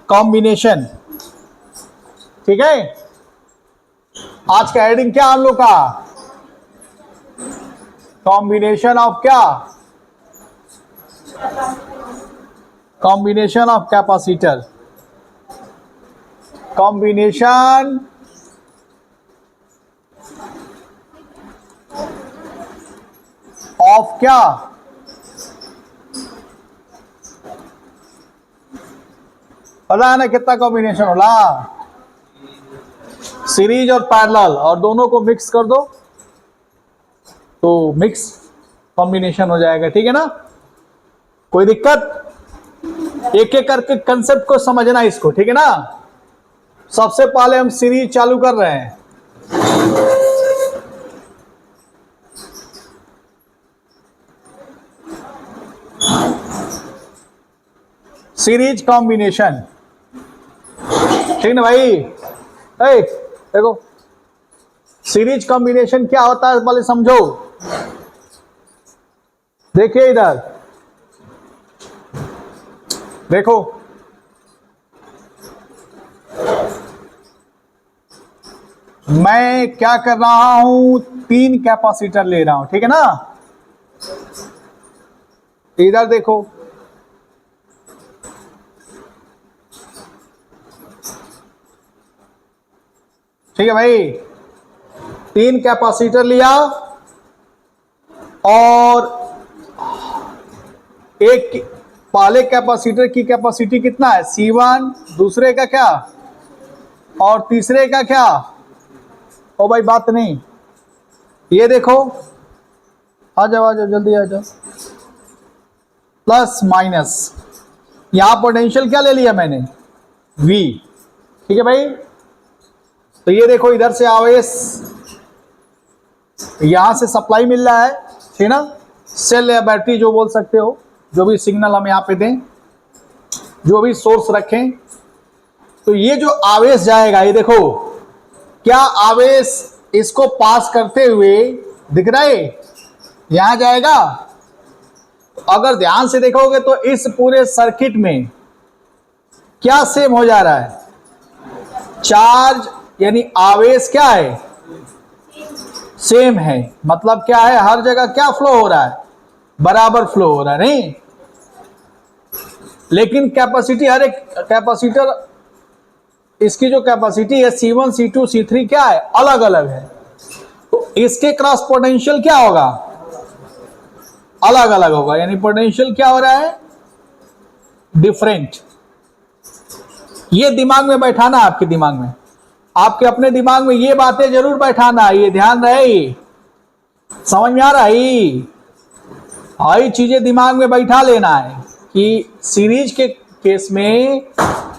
Combination. ठीक है, आज का हेडिंग क्या हम लोग का? कॉम्बिनेशन ऑफ क्या? Combination of capacitor. Combination of क्या? पता है ना कितना कॉम्बिनेशन होला? सीरीज और पैरेलल, और दोनों को मिक्स कर दो तो मिक्स कॉम्बिनेशन हो जाएगा। ठीक है ना, कोई दिक्कत? एक एक करके कंसेप्ट को समझना इसको। ठीक है ना, सबसे पहले हम सीरीज चालू कर रहे हैं। सीरीज कॉम्बिनेशन, ठीक ना भाई? देखो सीरीज कॉम्बिनेशन क्या होता है पहले समझो। देखिए इधर देखो, मैं क्या कर रहा हूं, 3 कैपेसिटर ले रहा हूं। ठीक है ना, इधर देखो, ठीक है भाई, 3 कैपेसिटर लिया और एक पहले कैपेसिटर की कैपेसिटी कितना है? C1, दूसरे का क्या और तीसरे का क्या? ओ भाई बात नहीं, ये देखो, आ जाओ जल्दी आ जाओ। प्लस माइनस, यहां पोटेंशियल क्या ले लिया मैंने? V। ठीक है भाई, तो ये देखो इधर से आवेश, यहां से सप्लाई मिल रहा है, ठीक ना, सेल या बैटरी जो बोल सकते हो, जो भी सिग्नल हम यहाँ पे दें, जो भी सोर्स रखें, तो ये जो आवेश जाएगा, ये देखो क्या आवेश इसको पास करते हुए दिख रहा है, यहां जाएगा। अगर ध्यान से देखोगे तो इस पूरे सर्किट में क्या सेम हो जा रहा है? चार्ज यानी आवेश क्या है? सेम है। मतलब क्या है, हर जगह क्या फ्लो हो रहा है? बराबर फ्लो हो रहा है, नहीं? लेकिन कैपेसिटी, हर एक कैपेसिटर, इसकी जो कैपेसिटी है C1, C2, C3 क्या है? अलग अलग है। तो इसके क्रॉस पोटेंशियल क्या होगा? अलग अलग होगा, यानी पोटेंशियल क्या हो रहा है? डिफरेंट। ये दिमाग में बैठाना, आपके दिमाग में, आपके अपने दिमाग में ये बातें जरूर बैठाना, ये ध्यान रहे। समझ में आ रहा है? आई चीजें दिमाग में बैठा लेना है कि सीरीज के केस में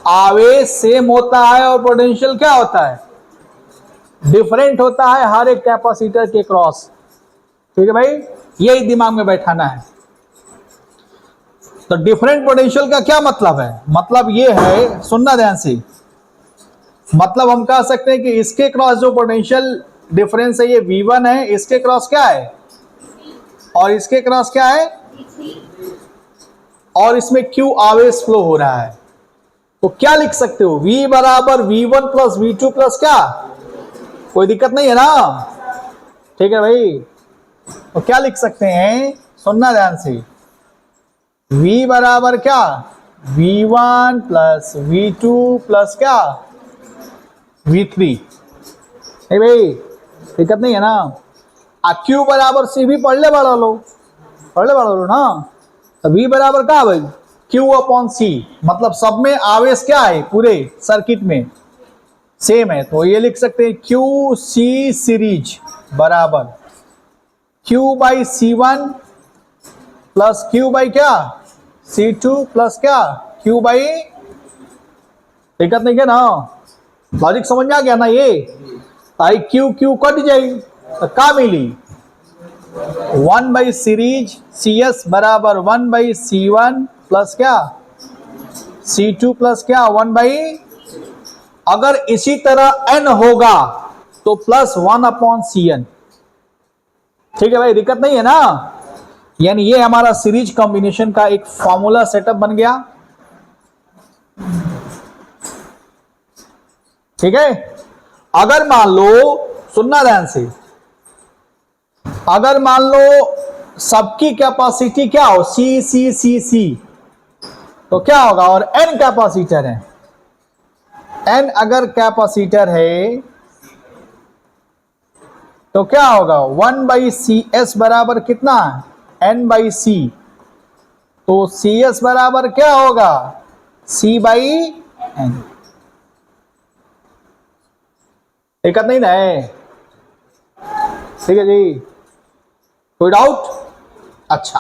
आवेश सेम होता है और पोटेंशियल क्या होता है? डिफरेंट होता है हर एक कैपेसिटर के क्रॉस। ठीक है भाई, यही दिमाग में बैठाना है। तो डिफरेंट पोटेंशियल का क्या मतलब है? मतलब ये है, सुनना ध्यान से, मतलब हम कह सकते हैं कि इसके क्रॉस जो पोटेंशियल डिफरेंस है ये V1 है, इसके क्रॉस क्या है और इसके क्रॉस क्या है, और इसमें Q आवेश फ्लो हो रहा है। तो क्या लिख सकते हो? V बराबर V1 प्लस V2 प्लस क्या? कोई दिक्कत नहीं है ना? ठीक है भाई, तो क्या लिख सकते हैं, सुनना ध्यान से, V बराबर क्या? V1 प्लस V2 प्लस क्या? V3। नहीं भाई, दिक्कत नहीं है ना? Q बराबर C भी पढ़ ले बड़ा लो ना। तो V बराबर क्या भाई? Q अपॉन C, मतलब सब में आवेश क्या है? पूरे सर्किट में सेम है। तो ये लिख सकते हैं QC सीरीज बराबर Q by C1 plus Q by क्या? C2 प्लस क्या? Q बाई, दिक्कत नहीं क्या ना? लॉजिक समझ में आ गया ना? ये आई Q कट जाएगी तो क्या मिली? 1 बाई सीरीज CS बराबर 1 बाई C1 प्लस क्या? C2 प्लस क्या? 1 बाई, अगर इसी तरह N होगा तो प्लस 1 अपॉन CN। ठीक है भाई, दिक्कत नहीं है ना? यानी ये हमारा सीरीज कॉम्बिनेशन का एक फॉर्मूला सेटअप बन गया। ठीक है। अगर मान लो, सुनना ध्यान से, अगर मान लो सबकी कैपेसिटी क्या हो, सी सी सी सी, तो क्या होगा, और एन कैपेसिटर है, एन अगर कैपेसिटर है तो क्या होगा, 1/CS बराबर कितना, N/C, तो CS बराबर क्या होगा, C/N। दिक्कत नहीं ना है, ठीक है जी, कोई डाउट? अच्छा,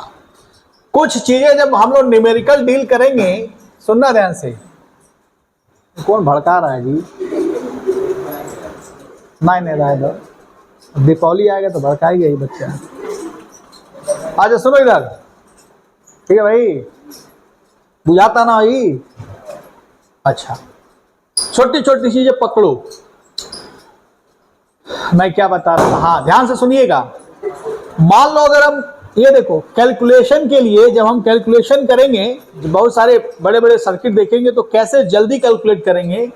कुछ चीजें जब हम लोग न्यूमेरिकल डील करेंगे, सुनना ध्यान से, कौन भड़का रहा है जी, नहीं रहा है इधर, दीपावली आएगा तो भड़काएगा ही बच्चा। अच्छा सुनो इधर, ठीक है भाई, बुझाता ना भाई। अच्छा, छोटी छोटी चीजें पकड़ो, मैं क्या बता रहा था, हाँ ध्यान से सुनिएगा। मान लो अगर हम ये देखो, कैलकुलेशन के लिए जब हम कैलकुलेशन करेंगे, बहुत सारे बड़े बड़े सर्किट देखेंगे तो कैसे जल्दी कैलकुलेट करेंगे,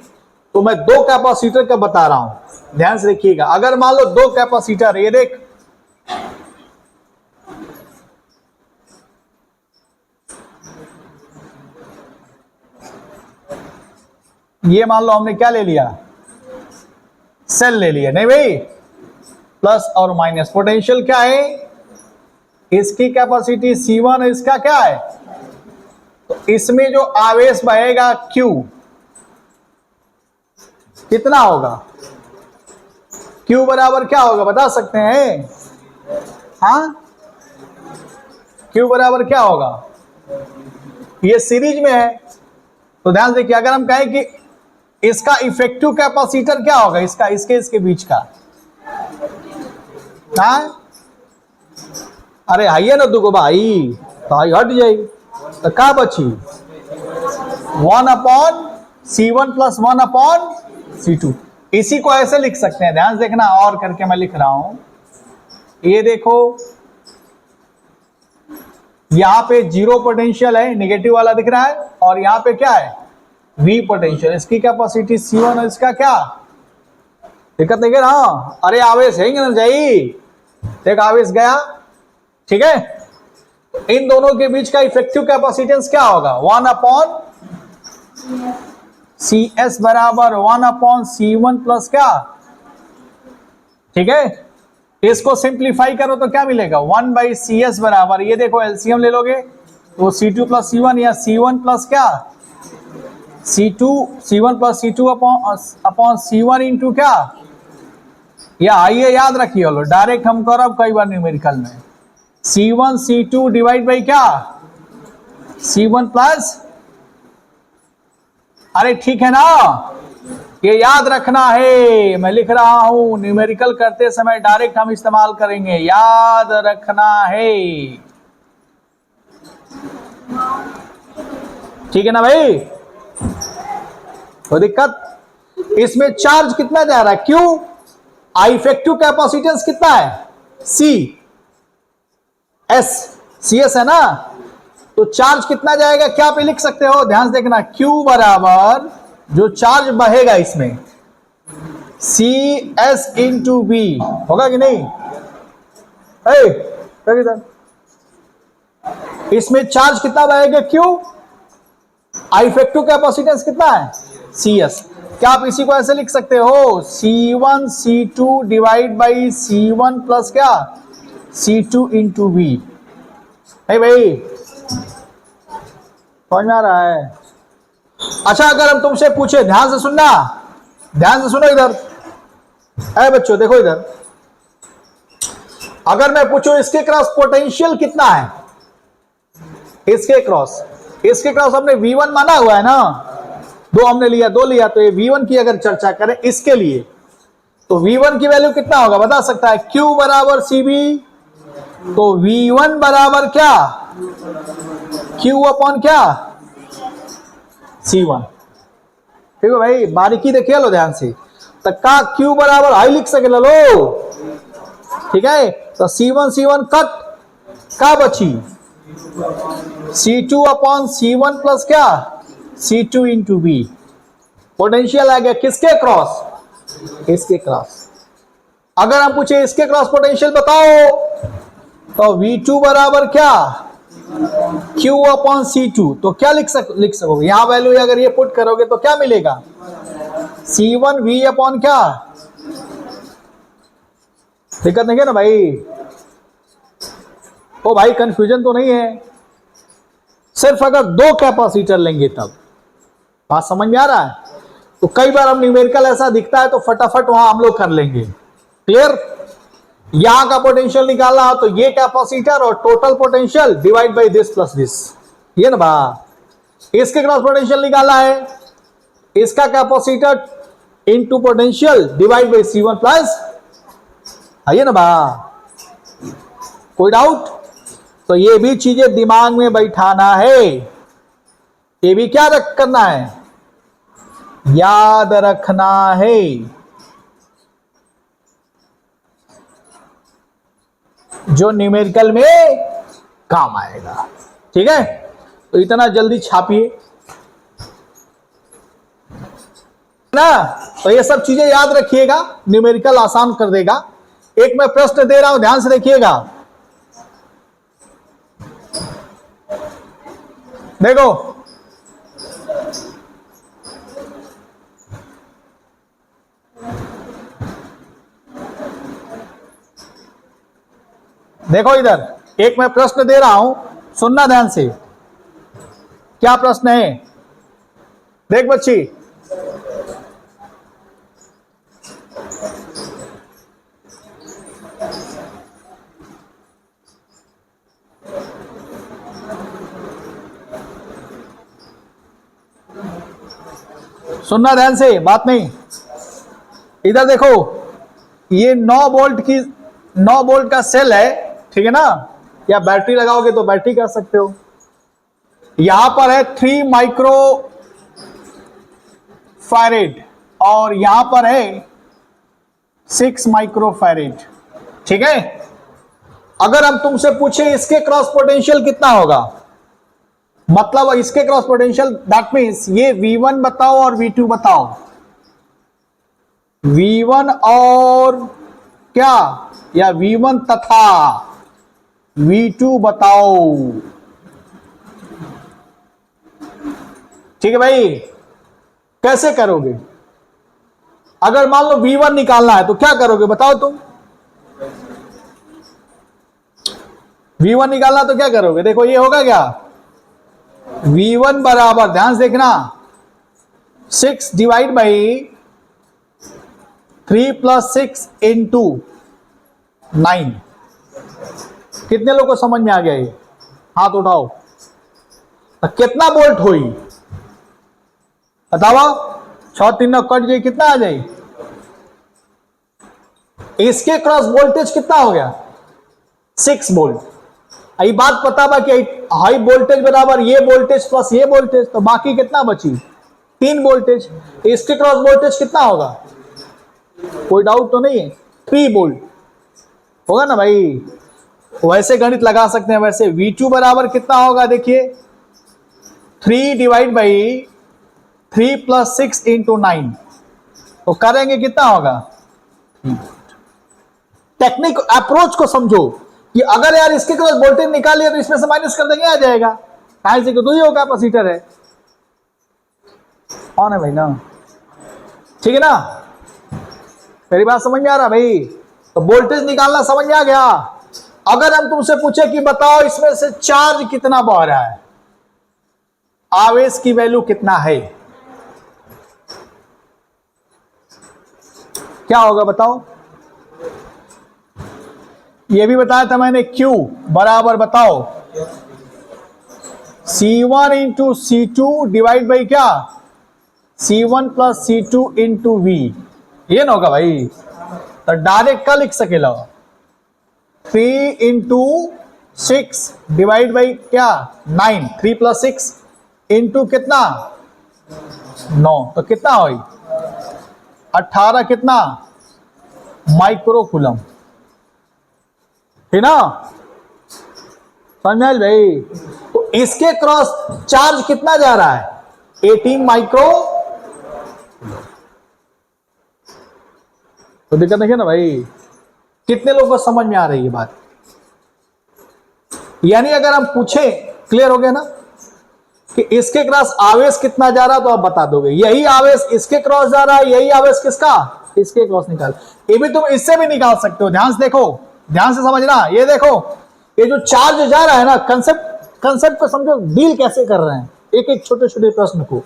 तो मैं दो कैपेसिटर का बता रहा हूं, ध्यान से देखिएगा। अगर मान लो दो कैपेसिटर, ये देख, ये मान लो हमने क्या ले लिया, सेल ले लिया, नहीं भाई, प्लस और माइनस, पोटेंशियल क्या है, इसकी कैपेसिटी C1, इसका क्या है, तो इसमें जो आवेश बहेगा Q कितना होगा, Q बराबर क्या होगा बता सकते हैं, हाँ, Q बराबर क्या होगा, ये सीरीज में है, तो ध्यान देखिए, अगर हम कहें कि इसका इफेक्टिव कैपेसिटर क्या होगा, इसका इसके बीच का, हाँ, अरे आइए ना दुगो भाई, भाई हट जाए, तो क्या बची, 1/C1 + 1/C2। इसी को ऐसे लिख सकते हैं, ध्यान से देखना, और करके मैं लिख रहा हूं, ये देखो, यहां पे 0 पोटेंशियल है, नेगेटिव वाला दिख रहा है, और यहां पे क्या है, V पोटेंशियल, इसकी कैपेसिटी C1 और इसका क्या, दिक्कत नहीं है ना, अरे आवेश है ना जाई, देख आवेश गया, ठीक है। इन दोनों के बीच का इफेक्टिव कैपेसिटेंस क्या होगा, 1/CS बराबर 1/C1 प्लस क्या, ठीक है। इसको सिंप्लीफाई करो तो क्या मिलेगा, 1/CS बराबर, ये देखो एलसीएम ले लोगे तो C2 + C1 या C1 प्लस क्या, C1 + C2 upon C1 into क्या, या आइए याद रखिए, लो डायरेक्ट हम करो अब कई बार न्यूमेरिकल में, C1 C2 डिवाइड बाई क्या, C1 प्लस, अरे ठीक है ना, ये याद रखना है, मैं लिख रहा हूं, न्यूमेरिकल करते समय डायरेक्ट हम इस्तेमाल करेंगे, याद रखना है, ठीक है ना भाई, कोई दिक्कत, इसमें चार्ज कितना जा रहा है, क्यू, इफेक्टिव कैपेसिटेंस कितना है, CS है ना, तो चार्ज कितना जाएगा, क्या पे लिख सकते हो, ध्यान से देखना, Q बराबर जो चार्ज बहेगा इसमें CS इंटू B होगा कि नहीं, इसमें चार्ज कितना बहेगा Q, इफेक्टिव कैपेसिटेंस कितना है CS, क्या आप इसी को ऐसे लिख सकते हो, C1 C2 divide by C1 plus क्या, C2 इंटू B, है भाई, समझ में आ रहा है। अच्छा, अगर हम तुमसे पूछे, ध्यान से सुनना, ध्यान से सुनो इधर, अरे बच्चों देखो इधर, अगर मैं पूछूं इसके क्रॉस पोटेंशियल कितना है, इसके क्रॉस हमने V1 माना हुआ है ना, दो हमने लिया, दो लिया, तो ये V1 की अगर चर्चा करें इसके लिए, तो V1 की वैल्यू कितना होगा बता सकता है, Q बराबर CB, तो V1 बराबर क्या, Q अपॉन क्या, C1, ठीक है भाई, बारीकी देखिए लो ध्यान से, तो का Q बराबर हाई लिख सके लो, ठीक है, तो C1 कट, का बची C2 अपॉन C1 प्लस क्या, C2 इंटू B, पोटेंशियल आ गया किसके क्रॉस, इसके क्रॉस। अगर हम पूछे इसके क्रॉस पोटेंशियल बताओ तो V2 बराबर क्या, Q अपॉन C2। तो क्या लिख सकोगे यहां वैल्यू अगर ये पुट करोगे तो क्या मिलेगा, C1 V अपॉन क्या, दिक्कत नहीं है ना भाई। ओ भाई कंफ्यूजन तो नहीं है, सिर्फ अगर दो कैपेसिटर लेंगे तब। बात समझ में आ रहा है। तो कई बार हम न्यूमेरिकल ऐसा दिखता है तो फटाफट वहां हम लोग कर लेंगे। क्लियर, यहां का पोटेंशियल निकालना हो तो ये कैपेसिटर और total potential divide by this plus this, ये ना बा। इसके क्रॉस पोटेंशियल निकालना है, इसका capacitor into potential divide by C1 plus, आइए ना बा। कोई डाउट, तो ये भी चीजें दिमाग में बैठाना है, ये भी क्या करना है, याद रखना है। जो न्यूमेरिकल में काम आएगा। ठीक है, तो इतना जल्दी छापिए ना। तो ये सब चीजें याद रखिएगा, न्यूमेरिकल आसान कर देगा। एक मैं प्रश्न दे रहा हूं, ध्यान से देखिएगा। देखो देखो इधर एक मैं प्रश्न दे रहा हूं, सुनना ध्यान से। क्या प्रश्न है, देख बच्ची, सुनना ध्यान से, बात नहीं। इधर देखो, ये 9 वोल्ट का सेल है, ठीक है ना, या बैटरी लगाओगे तो बैटरी कर सकते हो। यहां पर है 3 माइक्रो फैरेड और यहां पर है 6 माइक्रो फैरेड। ठीक है, अगर हम तुमसे पूछे इसके क्रॉस पोटेंशियल कितना होगा, मतलब इसके क्रॉस पोटेंशियल, दैट मीन्स ये V1 बताओ और V2 बताओ, V1 और क्या, या V1 तथा V2 बताओ। ठीक है भाई, कैसे करोगे? अगर मान लो V1 निकालना है तो क्या करोगे बताओ तुम? V1 निकालना तो क्या करोगे? देखो ये होगा क्या, V1 बराबर, ध्यान से देखना, 6 डिवाइड बाई 3 प्लस 6 इंटू 9। कितने लोगों को समझ में आ गया ये? हाथ उठाओ। तो कितना वोल्ट हुई बताओ? 6 3 कट जाए, कितना आ जाए? इसके क्रॉस वोल्टेज कितना हो गया? 6 वोल्ट। ये बात पता बा कि हाई वोल्टेज बराबर ये वोल्टेज प्लस ये वोल्टेज, तो बाकी कितना बची? 3 वोल्टेज। इसके क्रॉस वोल्टेज कितना होगा? कोई डाउट तो नहीं है? 3 वोल्ट होगा ना भाई। वैसे गणित लगा सकते हैं। वैसे V2 बराबर कितना होगा? देखिए 3 डिवाइड बाई 3 प्लस 6 इंटू 9, तो करेंगे कितना होगा? टेक्निक अप्रोच को समझो कि अगर यार इसके क्रॉस वोल्टेज निकाल लिया तो इसमें से माइनस कर देंगे, आ जाएगा। कहां से? तो ही होगा, कैपेसिटर है। कौन है भाई ना? ठीक है ना, मेरी बात समझ में आ रहा भाई? तो वोल्टेज निकालना समझ में आ गया। अगर हम तुमसे पूछे कि बताओ इसमें से चार्ज कितना बह रहा है, आवेश की वैल्यू कितना है, क्या होगा बताओ? ये भी बताया था मैंने, Q बराबर बताओ C1 into C2 divide by क्या, C1 plus C2 into V। ये ना होगा भाई, तो डायरेक्ट क्या लिख सके लो? 3 इंटू 6 डिवाइड बाई क्या, 9। 3 प्लस 6 इंटू कितना, 9, तो कितना हुई? 18 कितना माइक्रो कूलम, है ना? समझ भाई? तो इसके क्रॉस चार्ज कितना जा रहा है? 18 माइक्रो फ्लो। तो दिक्कत नहीं है ना भाई? कितने लोगों को समझ में आ रही है बात? यानी अगर हम पूछे, क्लियर हो गया ना, कि इसके क्रॉस आवेश कितना जा रहा, तो आप बता दोगे यही आवेश इसके क्रॉस जा रहा है, यही आवेश किसका, इसके क्रॉस निकाल। ये भी तुम इससे भी निकाल सकते हो, ध्यान से देखो, ध्यान से समझना। ये देखो, ये जो चार्ज जा रहा है ना, कंसेप्ट को समझो, डील कैसे कर रहे हैं एक एक छोटे छोटे प्रश्न को।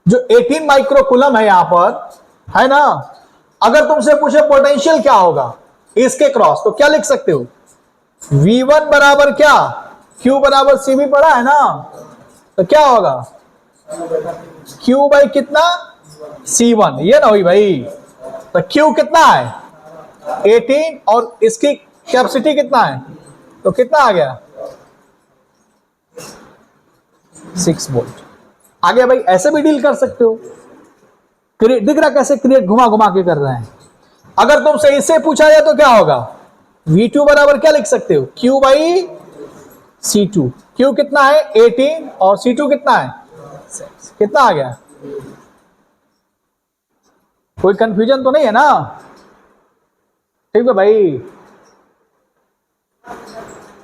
जो 18 माइक्रोकूलम है यहां पर, है ना, अगर तुमसे पूछे पोटेंशियल क्या होगा इसके क्रॉस, तो क्या लिख सकते हो? V1 बराबर क्या, Q बराबर CV पढ़ा है ना, तो क्या होगा Q बाई कितना, C1, ये ना हुई भाई। तो Q कितना है 18 और इसकी कैपेसिटी कितना है, तो कितना आ गया 6 वोल्ट आ गया भाई। ऐसे भी डील कर सकते हो, दिख रहा कैसे क्रिएट घुमा घुमा के कर रहे हैं। अगर तुमसे इससे पूछा जाए तो क्या होगा, V2 बराबर क्या लिख सकते हो, Q बाई C2। Q कितना है 18 और C2 कितना है 6। कितना आ गया? कोई कंफ्यूजन तो नहीं है ना? ठीक है भाई,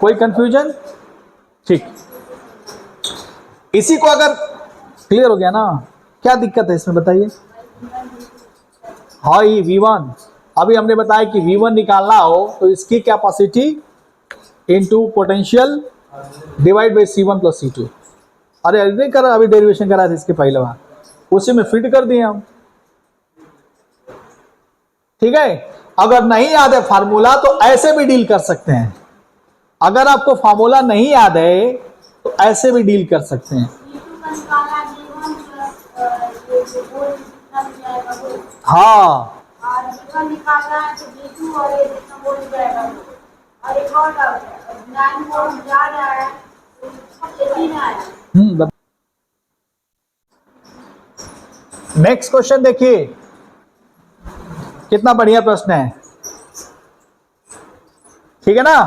कोई कंफ्यूजन? ठीक, इसी को अगर क्लियर हो गया ना, क्या दिक्कत है इसमें बताइए? हाँ, ये V1, अभी हमने बताया कि V1 निकालना हो तो इसकी capacity into potential divide by C1 plus C2। अरे नहीं करा, अभी डेरिवेशन करा था इसके पहले बार, उसी में फिट कर दिए हम। ठीक है, अगर नहीं याद है फार्मूला तो ऐसे भी डील कर सकते हैं। अगर आपको फार्मूला नहीं याद है तो ऐसे भी डील कर सकते हैं। हाँ, नेक्स्ट क्वेश्चन देखिए, कितना बढ़िया प्रश्न है। ठीक है ना,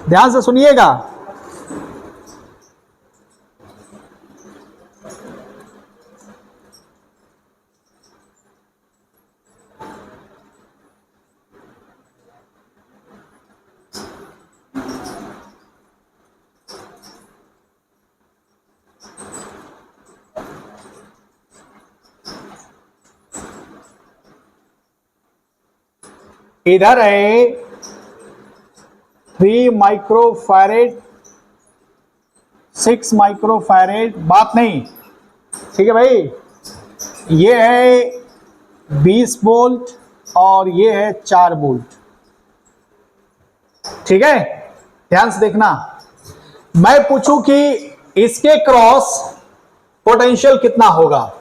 ध्यान से सुनिएगा। इधर है 3 माइक्रोफैरेड 6 माइक्रोफैरेड, बात नहीं, ठीक है भाई। ये है 20 वोल्ट और ये है 4 वोल्ट। ठीक है, ध्यान से देखना। मैं पूछूं कि इसके क्रॉस पोटेंशियल कितना होगा,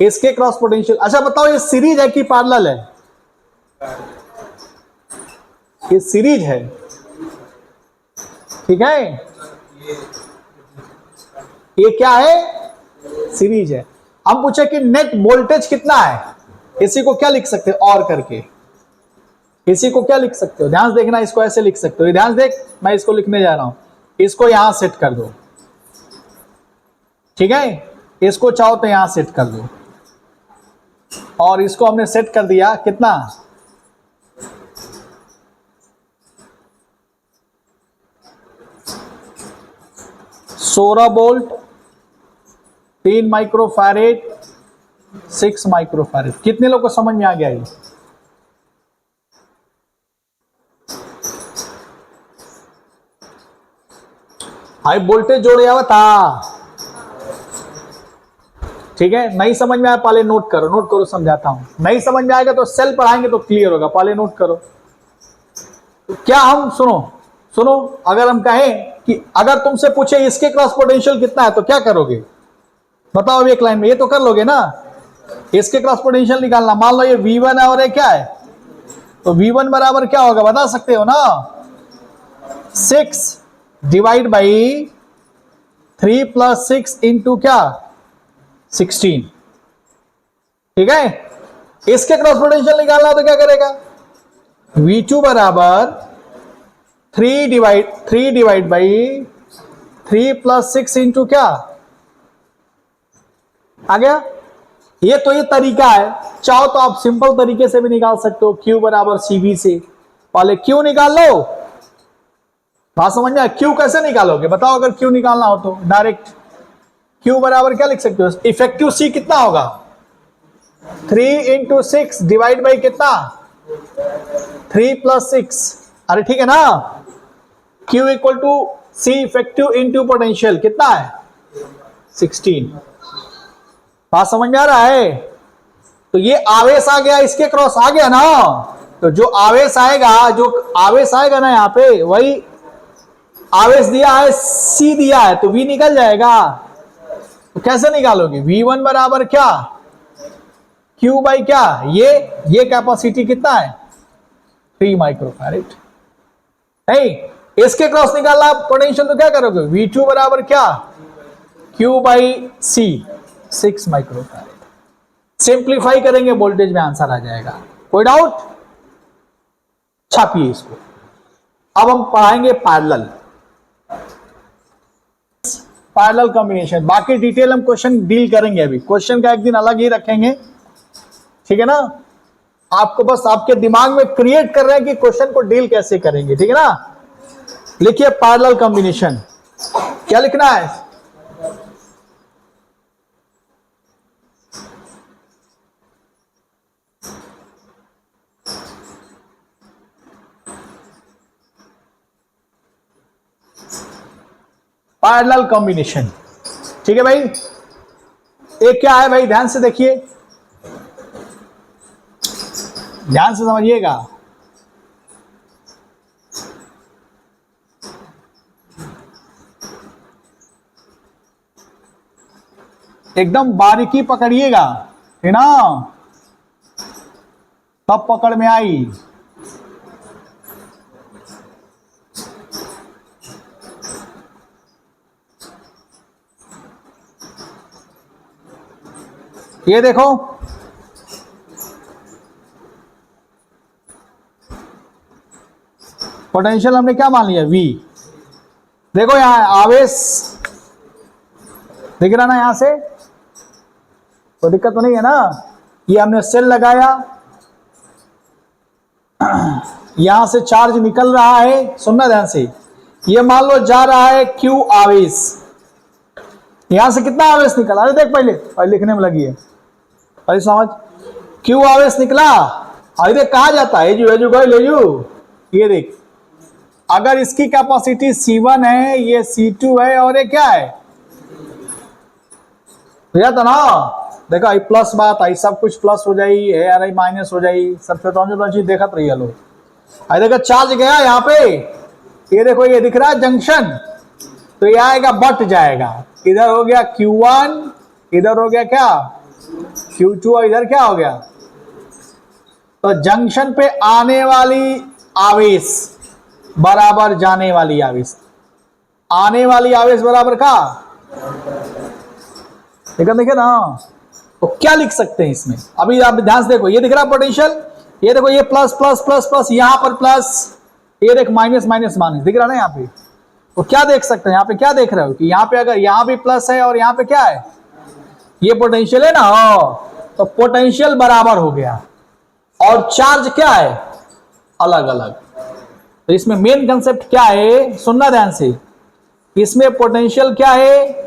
इसके क्रॉस पोटेंशियल। अच्छा बताओ, ये सीरीज है कि पैरेलल है? ये सीरीज है, ठीक है। ये क्या है, सीरीज है। हम पूछे कि नेट वोल्टेज कितना है, इसी को क्या लिख सकते हो, और करके इसी को क्या लिख सकते हो, ध्यान से देखना। इसको ऐसे लिख सकते हो, ध्यान से देख, मैं इसको लिखने जा रहा हूं, इसको यहां सेट कर दो। ठीक है, इसको चाहो तो यहां सेट कर दो, और इसको हमने सेट कर दिया कितना, 16 वोल्ट, 3 माइक्रोफैरेड, 6 माइक्रोफैरेड। कितने लोग को समझ में आ गया ये? हाई वोल्टेज जोड़े हुआ था, ठीक है। नहीं समझ में आया पहले नोट करो, नोट करो, समझाता हूं। नहीं समझ में आएगा तो सेल पढ़ाएंगे तो क्लियर होगा, पहले नोट करो। तो क्या हम सुनो, अगर हम कहें कि अगर तुमसे पूछे इसके क्रॉस पोटेंशियल कितना है तो क्या करोगे, बताओ अभी एक लाइन में। ये तो कर लोगे ना, इसके क्रॉस पोटेंशियल निकालना। मान लो ये V1 है और ये क्या है, तो V1 बराबर क्या होगा बता सकते हो ना, 6 डिवाइड बाई 3 प्लस 6 इंटू क्या 16। ठीक है, इसके क्रॉस पोटेंशियल निकालना तो क्या करेगा, V2 बराबर 3 डिवाइड बाई 3 प्लस 6 इंटू क्या आ गया। ये तो ये तरीका है, चाहो तो आप सिंपल तरीके से भी निकाल सकते हो, Q बराबर CV से पहले Q निकाल लो। बात समझ में? Q कैसे निकालोगे बताओ? अगर Q निकालना हो तो डायरेक्ट Q बराबर क्या लिख सकते हो? इफेक्टिव C कितना होगा? 3 इंटू 6 डिवाइड बाई कितना? 3 प्लस 6। अरे ठीक है ना। Q equal to C effective into potential कितना है? 16। बात समझ में आ रहा है? तो ये आवेश आ गया, इसके क्रॉस आ गया ना। तो जो आवेश आएगा ना यहाँ पे, वही आवेश दिया है, C दिया है, तो V निकल जाएगा। तो कैसे निकालोगे? V1 बराबर क्या? Q बाई क्या? ये कैपेसिटी कितना है? 3 माइक्रोफैराड। नहीं, इसके क्रॉस निकालना पोटेंशियल, तो क्या करोगे? V2 बराबर क्या? Q by C 6 microfarad. Simplify करेंगे, वोल्टेज में आंसर आ जाएगा। कोई डाउट? छापिए इसको। अब हम पढ़ाएंगे पैरेलल कॉम्बिनेशन। बाकी डिटेल हम क्वेश्चन डील करेंगे, अभी क्वेश्चन का एक दिन अलग ही रखेंगे, ठीक है ना। आपको बस आपके दिमाग में क्रिएट कर रहे हैं कि क्वेश्चन को डील कैसे करेंगे, ठीक है ना। लिखिए पैरेलल कॉम्बिनेशन। क्या लिखना है? पैरेलल कॉम्बिनेशन, ठीक है भाई। एक क्या है भाई, ध्यान से देखिए, ध्यान से समझिएगा। एकदम बारीकी पकड़िएगा, है ना, तब पकड़ में आई। ये देखो, पोटेंशियल हमने क्या मान लिया? V। देखो यहां आवेश दिख रहा ना, यहां से कोई दिक्कत तो नहीं है ना। ये हमने सेल लगाया, यहां से चार्ज निकल रहा है, सुनना ध्यान से। ये मान लो जा रहा है Q आवेश, यहां से कितना आवेश निकला? अरे देख, पहले लिखने में लगी है, पहले समझ। Q आवेश निकला, अरे देख कहा जाता है, ये देख, अगर इसकी कैपेसिटी C1 है, ये C2 है, और ये क्या है? तो ना देखो, आई प्लस बात आई, सब कुछ प्लस हो जाई है, यार आई माइनस हो जाई, सबसे तो चीज देखत रही लोग। आई देखो चार्ज गया यहाँ पे, ये देखो ये दिख रहा है जंक्शन, तो ये आएगा बट जाएगा, इधर हो गया Q1, इधर हो गया क्या? Q2, और इधर क्या हो गया? तो जंक्शन पे आने वाली आवेश बराबर जाने वाली आवेश, आने वाली आवेश बराबर का, देखे ना। तो क्या लिख सकते हैं इसमें? अभी आप ध्यान से देखो, ये दिख रहा पोटेंशियल, ये देखो ये प्लस प्लस प्लस प्लस, यहां पर प्लस, ये देख माइनस माइनस माइनस, दिख रहा ना यहाँ पे। तो क्या देख सकते हैं यहाँ पे? क्या देख रहे हो कि यहाँ पे अगर यहाँ भी प्लस है और यहाँ पे क्या है, ये पोटेंशियल है ना, तो पोटेंशियल बराबर हो गया, और चार्ज क्या है? अलग अलग। तो इसमें मेन कंसेप्ट क्या है, सुनना ध्यान से। इसमें पोटेंशियल क्या है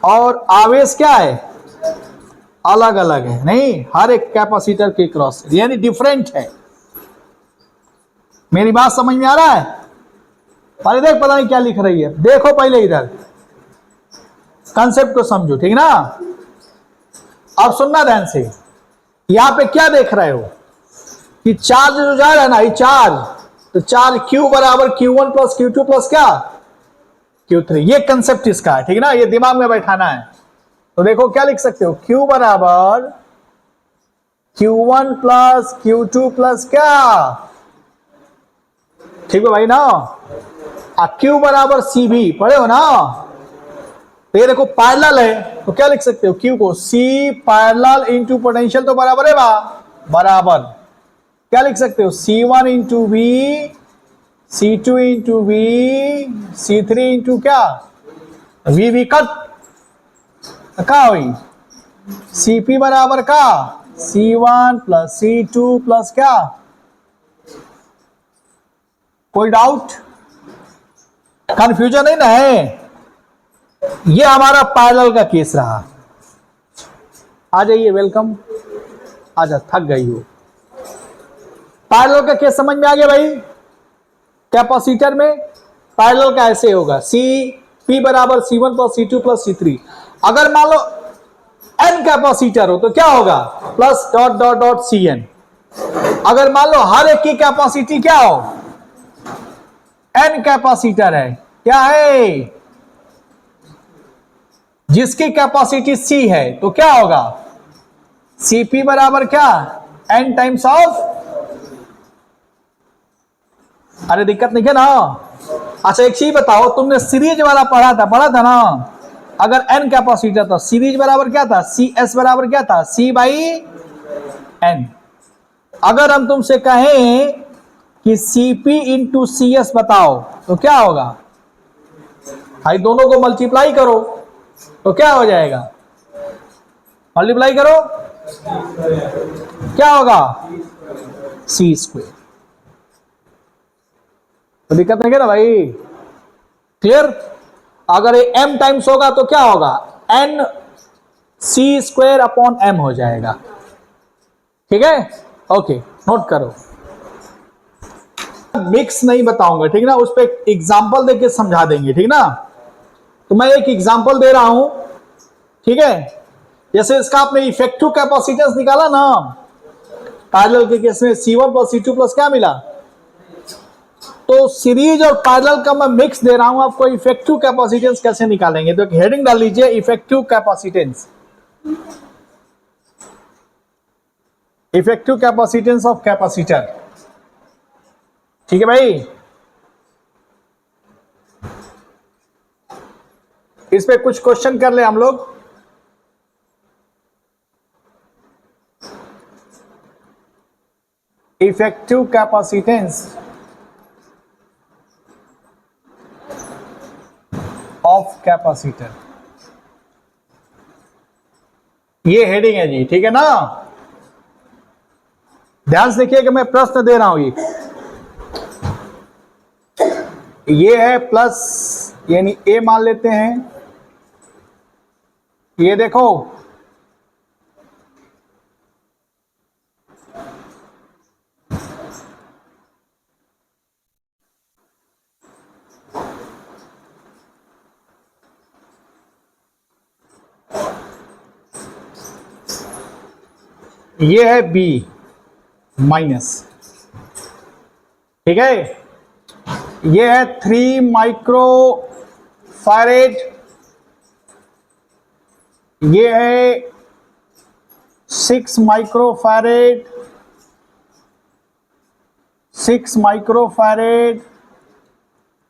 और आवेश क्या है? अलग अलग है, नहीं, हर एक कैपेसिटर के क्रॉस यानी डिफरेंट है। मेरी बात समझ में आ रहा है? पहले देख, पता नहीं क्या लिख रही है, देखो पहले इधर कंसेप्ट को समझो, ठीक ना। अब सुनना ध्यान से, यहां पे क्या देख रहे हो कि चार्ज जो जा रहा है ना, ये चार्ज, तो चार्ज Q बराबर Q1 प्लस Q2 प्लस क्या? Q3। ये कंसेप्ट इसका है, ठीक है ना, ये दिमाग में बैठाना है। तो देखो क्या लिख सकते हो, Q बराबर Q1 प्लस Q2 प्लस क्या? ठीक है भाई ना। Q बराबर CV पढ़े हो ना। तो ये देखो पैरेलल है, तो क्या लिख सकते हो? Q को C पैरेलल इंटू पोटेंशियल, तो बराबर है बराबर। क्या लिख सकते हो? C1 into V, C2 into V, C3 into क्या? V कट, का हुई Cp बराबर का C1 प्लस C2 प्लस क्या, कोई डाउट, कंफ्यूजन नहीं ना है। ये हमारा पैरेलल का केस रहा। आ जाइए, वेलकम, आजा, थक गई हो। पैरेलल का केस समझ में आ गया भाई। कैपेसिटर में पैरेलल का ऐसे होगा, Cp बराबर C1 plus C2 plus C3। अगर मान लो n कैपेसिटर हो तो क्या होगा, plus dot dot dot Cn। अगर मान लो हर एक की कैपेसिटी क्या हो, n कैपेसिटर है, क्या है, जिसकी कैपेसिटी C है तो क्या होगा, Cp बराबर क्या, n टाइम्स ऑफ, अरे दिक्कत नहीं है ना। अच्छा एक चीज बताओ, तुमने सीरीज वाला पढ़ा था ना, अगर n कैपेसिटर था सीरीज बराबर क्या था, Cs बराबर क्या था, C बाई n। अगर हम तुमसे कहें कि Cp इंटू Cs बताओ तो क्या होगा भाई, दोनों को मल्टीप्लाई करो तो क्या हो जाएगा, मल्टीप्लाई करो क्या होगा, C स्क्वायर। तो दिक्कत नहीं है ना भाई, क्लियर। अगर ये m टाइम्स होगा तो क्या होगा, n C square upon m हो जाएगा, ठीक है, ओके, नोट करो। मिक्स नहीं बताऊंगा, ठीक ना, उस पर एग्जाम्पल देके समझा देंगे, ठीक ना। तो मैं एक एग्जाम्पल दे रहा हूं, ठीक है। जैसे इसका आपने इफेक्टिव कैपेसिटेंस निकाला ना पैरेलल के केस में, C1 प्लस C2 प्लस क्या मिला, तो सीरीज और पैरेलल का मैं मिक्स दे रहा हूं आपको, इफेक्टिव कैपेसिटेंस कैसे निकालेंगे। तो एक हेडिंग डाल लीजिए, effective capacitance, effective capacitance of capacitor, ठीक है भाई। इस पे कुछ क्वेश्चन कर ले हम लोग। इफेक्टिव कैपेसिटेंस ऑफ कैपेसिटर, ये हेडिंग है जी, ठीक है ना। ध्यान से देखिए कि मैं प्रश्न दे रहा हूं, ये है प्लस, यानी ए मान लेते हैं, ये देखो ये है बी माइनस, ठीक है। ये है 3 माइक्रो फैरेड, ये है 6 micro farad, 6 micro farad,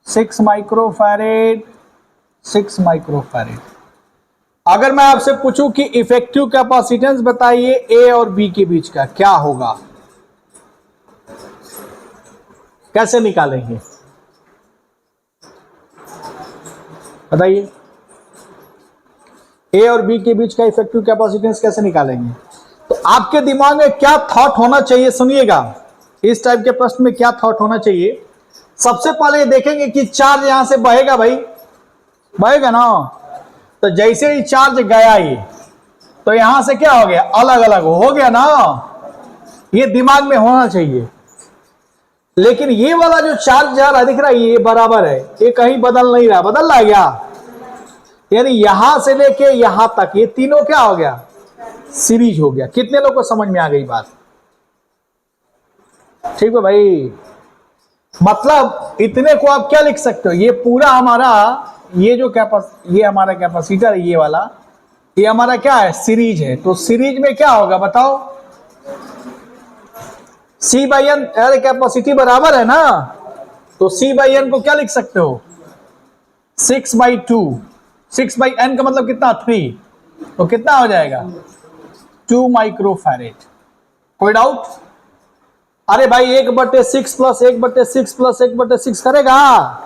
6 micro farad, 6 micro farad. अगर मैं आपसे पूछूं कि इफेक्टिव कैपेसिटेंस बताइए ए और बी के बीच का, क्या होगा, कैसे निकालेंगे बताइए, ए और बी के बीच का इफेक्टिव कैपेसिटेंस कैसे निकालेंगे। तो आपके दिमाग में क्या थॉट होना चाहिए, सुनिएगा, इस टाइप के प्रश्न में क्या थॉट होना चाहिए। सबसे पहले देखेंगे कि चार्ज यहां से बहेगा भाई, बहेगा ना। तो जैसे ही चार्ज गया ये, तो यहां से क्या हो गया, अलग अलग हो गया ना, ये दिमाग में होना चाहिए। लेकिन ये वाला जो चार्ज जा रहा दिख रहा है, ये बराबर है, ये कहीं बदल नहीं रहा, बदल रहा है क्या, यानी यहां से लेके यहां तक ये तीनों क्या हो गया, सीरीज हो गया। कितने लोग को समझ में आ गई बात, ठीक है भाई। मतलब इतने को आप क्या लिख सकते हो, ये पूरा हमारा ये जो ये हमारा कैपेसिटर है, ये वाला, ये हमारा क्या है, सीरीज है। तो सीरीज में क्या होगा बताओ, C बाई एन, अरे कैपेसिटी बराबर है ना, तो C बाई एन को क्या लिख सकते हो, 6/2, 6 बाई एन का मतलब कितना, 3, तो कितना हो जाएगा 2 माइक्रो फैरेड। कोई डाउट, अरे भाई 1/6 प्लस 1/6 प्लस 1/6 करेगा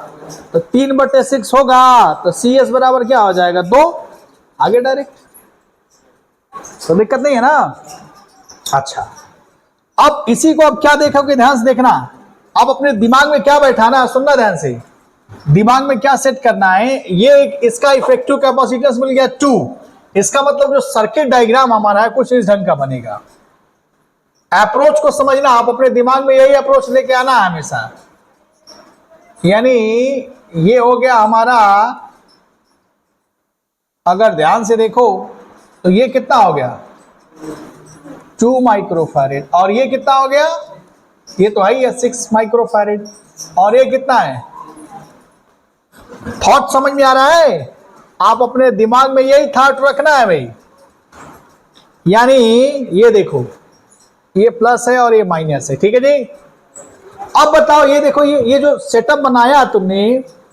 तो 3/6 होगा, तो CS बराबर क्या हो जाएगा 2, आगे डायरेक्ट। तो दिक्कत नहीं है ना। अच्छा, अब इसी को अब क्या देखोगे, ध्यान से देखना। अब अपने दिमाग में क्या बैठाना है, सुनना ध्यान से। दिमाग में क्या सेट करना है, ये इसका इफेक्टिव कैपेसिटेंस मिल गया 2। इसका मतलब जो सर्किट डायग्राम हमारा है कुछ इस ढंग का बनेगा। अप्रोच को समझना, आप अपने दिमाग में यही अप्रोच लेके आना है हमेशा। यानी ये हो गया हमारा, अगर ध्यान से देखो तो ये कितना हो गया 2 माइक्रोफैरेड, और ये कितना हो गया, ये तो है ही 6 माइक्रोफैरेड, और ये कितना है। थॉट समझ में आ रहा है? आप अपने दिमाग में यही थॉट रखना है भाई। यानी ये देखो, ये प्लस है और ये माइनस है, ठीक है जी। अब बताओ, ये देखो, ये जो सेटअप बनाया तुमने,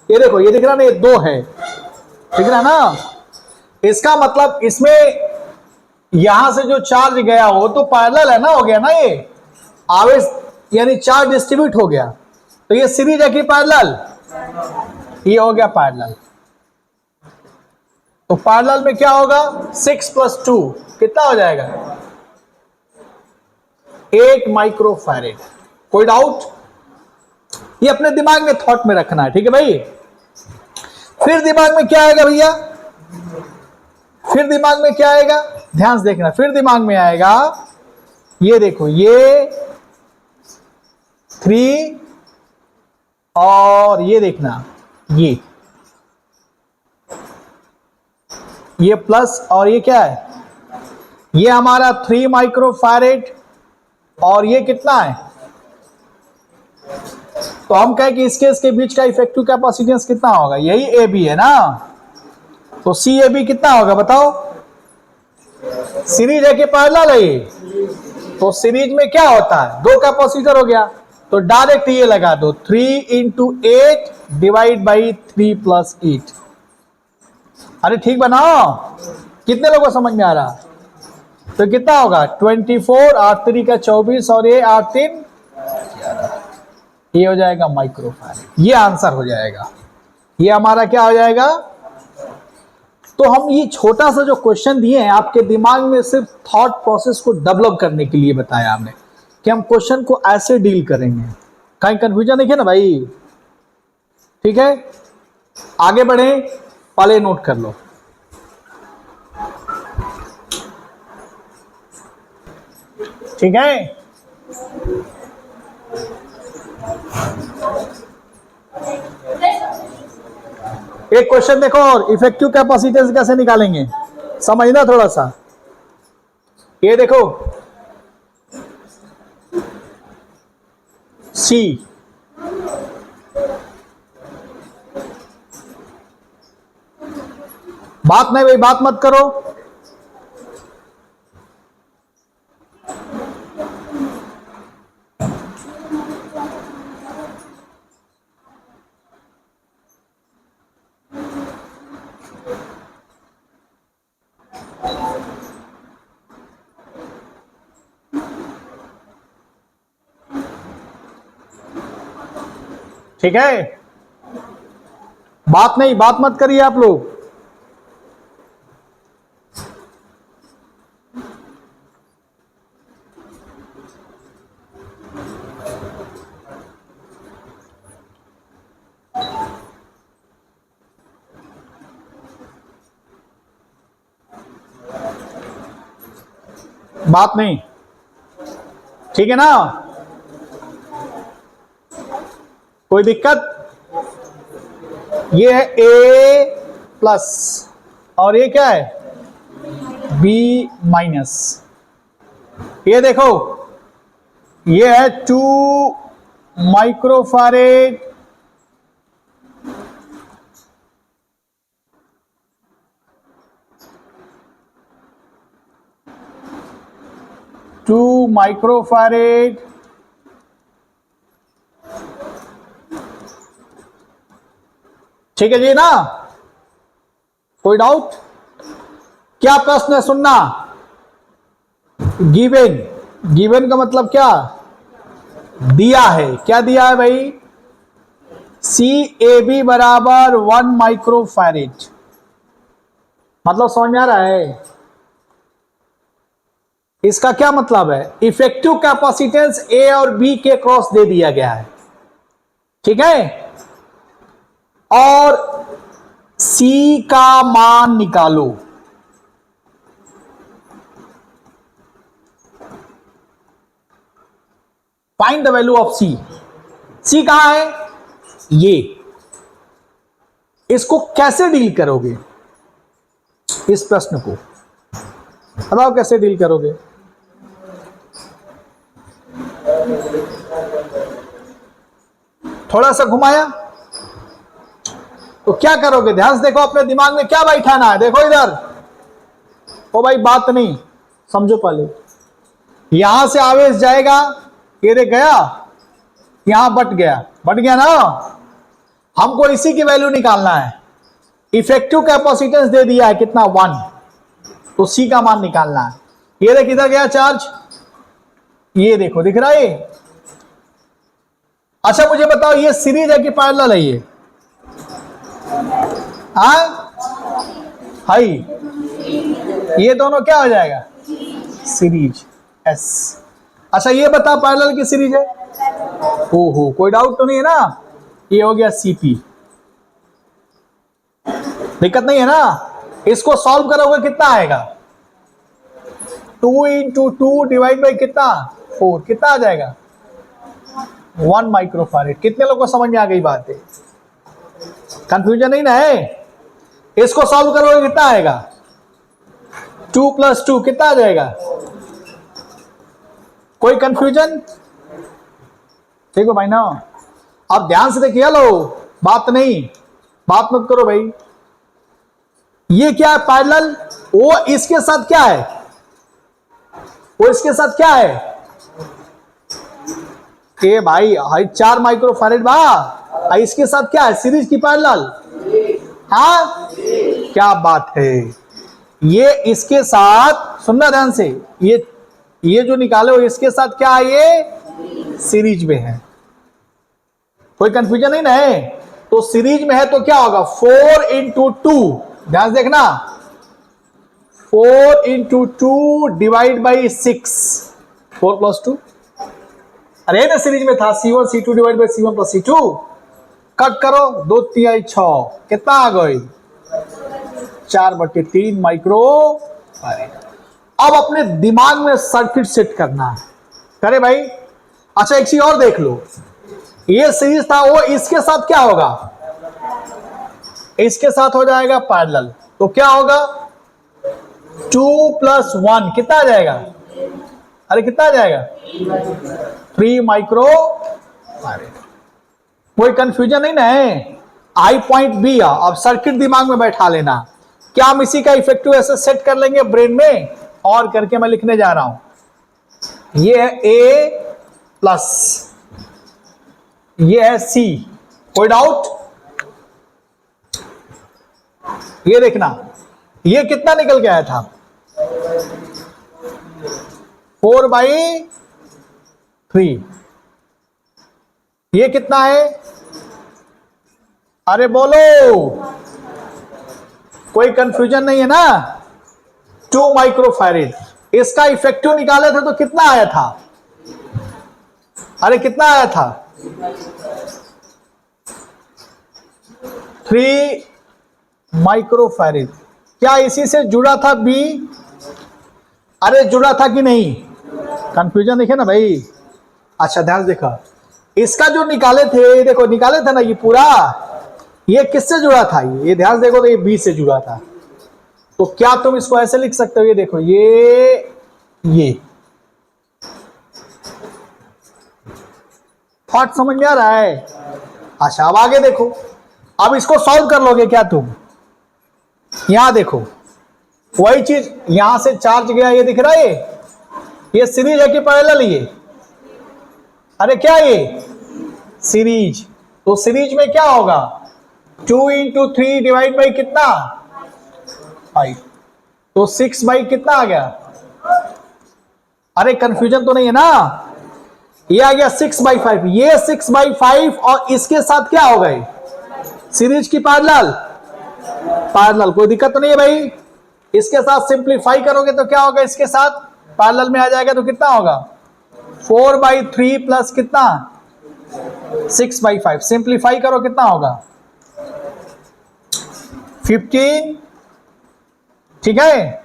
ये देखो, ये दिख रहा ना, ये 2 है, दिख रहा ना। इसका मतलब इसमें यहां से जो चार्ज गया हो तो पैरेलल है ना, हो गया ना ये आवेश, यानी चार्ज डिस्ट्रीब्यूट हो गया। तो ये सीरीज है कि पैरेलल, ये हो गया पैरेलल। तो पैरेलल में क्या होगा, 6 + 2 कितना हो जाएगा 8 माइक्रोफैरेड। कोई डाउट? ये अपने दिमाग में थॉट में रखना है, ठीक है भाई। फिर दिमाग में क्या आएगा भैया, फिर दिमाग में क्या आएगा, ध्यान से देखना। फिर दिमाग में आएगा, ये देखो, ये 3 और ये देखना, ये प्लस, और ये क्या है, ये हमारा 3 माइक्रोफैरेड, और ये कितना है। तो हम कहें कि इसके बीच का इफेक्टिव कैपेसिटेंस कितना होगा, यही ए बी है ना। तो सी ए बी कितना होगा बताओ, सीरीज है कि पैरेलल है ये। तो सीरीज में क्या होता है, 2 कैपेसिटर हो गया, तो डायरेक्ट ये लगा दो, 3 × 8 डिवाइड बाई 3 + 8। अरे ठीक बनाओ, कितने लोगों को समझ में आ रहा। तो कितना होगा 24, 8 3 का 24, और ये 8 3 ये हो जाएगा माइक्रोफैरेड। ये आंसर हो जाएगा, ये हमारा क्या हो जाएगा। तो हम ये छोटा सा जो क्वेश्चन दिए हैं आपके दिमाग में सिर्फ थॉट प्रोसेस को डेवलप करने के लिए बताया हमने कि हम क्वेश्चन को ऐसे डील करेंगे। कहीं कंफ्यूजन नहीं है ना भाई, ठीक है। आगे बढ़े, पहले नोट कर लो। ठीक है, एक क्वेश्चन देखो और, इफेक्टिव कैपेसिटेंस कैसे निकालेंगे समझना थोड़ा सा। ये देखो, सी, बात नहीं भाई, बात मत करो। ठीक है, बात नहीं, बात मत करिए आप लोग। बात नहीं, ठीक है ना, कोई दिक्कत। ये है ए प्लस, और ये क्या है बी माइनस। ये देखो, ये है 2 माइक्रोफैरेड, ठीक है जी ना, कोई डाउट? क्या प्रश्न है सुनना। गिवन, गिवन का मतलब क्या, दिया है। क्या दिया है भाई, सी ए बी बराबर 1 माइक्रोफैरेड। मतलब समझ में आ रहा है, इसका क्या मतलब है, इफेक्टिव कैपेसिटेंस ए और बी के क्रॉस दे दिया गया है, ठीक है, और सी का मान निकालो। फाइंड द वैल्यू ऑफ सी। सी कहां है, ये। इसको कैसे डील करोगे, इस प्रश्न को बताओ कैसे डील करोगे। थोड़ा सा घुमाया तो क्या करोगे, ध्यान से देखो, अपने दिमाग में क्या बैठाना है, देखो इधर। ओ भाई बात नहीं समझो, पहले यहां से आवेश जाएगा, ये देख गया, यहां बट गया ना। हमको इसी की वैल्यू निकालना है। इफेक्टिव कैपेसिटेंस दे दिया है कितना, 1, तो सी का मान निकालना है। ये देख इधर गया चार्ज, ये देखो दिख रहा है। अच्छा मुझे बताओ, ये सीरीज है कि पैरेलल है, ये हाई, ये दोनों क्या हो जाएगा, सीरीज, एस। अच्छा ये बता पैरेलल की सीरीज है, ओहो कोई डाउट तो नहीं है ना। ये हो गया सीपी, दिक्कत नहीं है ना। इसको सॉल्व करोगे कितना आएगा, 2 × 2 डिवाइड बाई कितना, 4, कितना आ जाएगा, 1 माइक्रोफैरेड। कितने लोगों को समझ में आ गई बात है, कंफ्यूजन नहीं ना है। इसको सॉल्व करोगे कितना आएगा, 2 + 2 कितना आ जाएगा, कोई कंफ्यूजन, ठीक है भाई ना। अब ध्यान से देखिए, लो बात नहीं, बात मत करो भाई। ये क्या है, पैरेलल, वो इसके साथ क्या है, वो इसके साथ क्या है, के भाई 4 माइक्रोफैरेड बा, इसके साथ क्या है, सीरीज की पैरेलल, हाँ क्या बात है। ये इसके साथ, सुनना ध्यान से, ये जो निकाले हो इसके साथ क्या है, ये सीरीज में है, कोई कंफ्यूजन नहीं ना है। तो सीरीज में है तो क्या होगा, 4 × 2, ध्यान से देखना, 4 × 2 डिवाइड बाई 6, 4 + 2, अरे ना सीरीज में था, C1 C2 divide by C1 + C2, cut करो, 2 × 3 = 6, कितना आ गई, 4/3 माइक्रो। अब अपने दिमाग में सर्किट सेट करना है, करे भाई। अच्छा एक चीज और देख लो, ये सीरीज था, वो इसके साथ क्या होगा, इसके साथ हो जाएगा पैरेलल, तो क्या होगा, 2 + 1 कितना आ जाएगा, अरे कितना आ जाएगा, 3 माइक्रोफैरेड। कोई कंफ्यूजन नहीं ना है। आई पॉइंट बी, अब सर्किट दिमाग में बैठा लेना। क्या हम इसी का इफेक्टिव ऐसे सेट कर लेंगे ब्रेन में, और करके मैं लिखने जा रहा हूं। ये है ए प्लस, ये है सी, कोई डाउट, ये देखना, ये कितना निकल के आया था, 4/3, ये कितना है, अरे बोलो, कोई कंफ्यूजन नहीं है ना, 2 माइक्रोफैरेड। इसका इफेक्टिव निकाले थे तो कितना आया था, अरे कितना आया था, 3 माइक्रोफैरेड। क्या इसी से जुड़ा था बी, अरे जुड़ा था कि नहीं, कंफ्यूजन देखे ना भाई। अच्छा ध्यान से देखा, इसका जो निकाले थे, देखो निकाले थे ना, ये पूरा, ये किससे जुड़ा था, ये ध्यान से देखो तो ये बी से जुड़ा था। तो क्या तुम इसको ऐसे लिख सकते हो, ये देखो, ये थॉट समझ में आ रहा है। अच्छा अब आगे देखो, अब इसको सॉल्व कर लोगे क्या तुम, यहां देखो वही चीज, यहां से चार्ज गया, ये दिख रहा है, ये सीरीज है कि पैरेलल, ये अरे क्या ये सीरीज, तो सीरीज में क्या होगा, 2 × 3 डिवाइड बाई कितना, 5, तो 6 कितना आ गया, अरे कंफ्यूजन तो नहीं है ना, ये आ गया 6/5, ये 6/5 और इसके साथ क्या हो गए, सीरीज की पैरेलल, पैरेलल, कोई दिक्कत तो नहीं है भाई। इसके साथ सिंप्लीफाई करोगे तो क्या होगा, इसके साथ पैरेलल में आ जाएगा तो कितना होगा 4/3 प्लस कितना 6/5। सिंप्लीफाई करो कितना होगा 15, ठीक है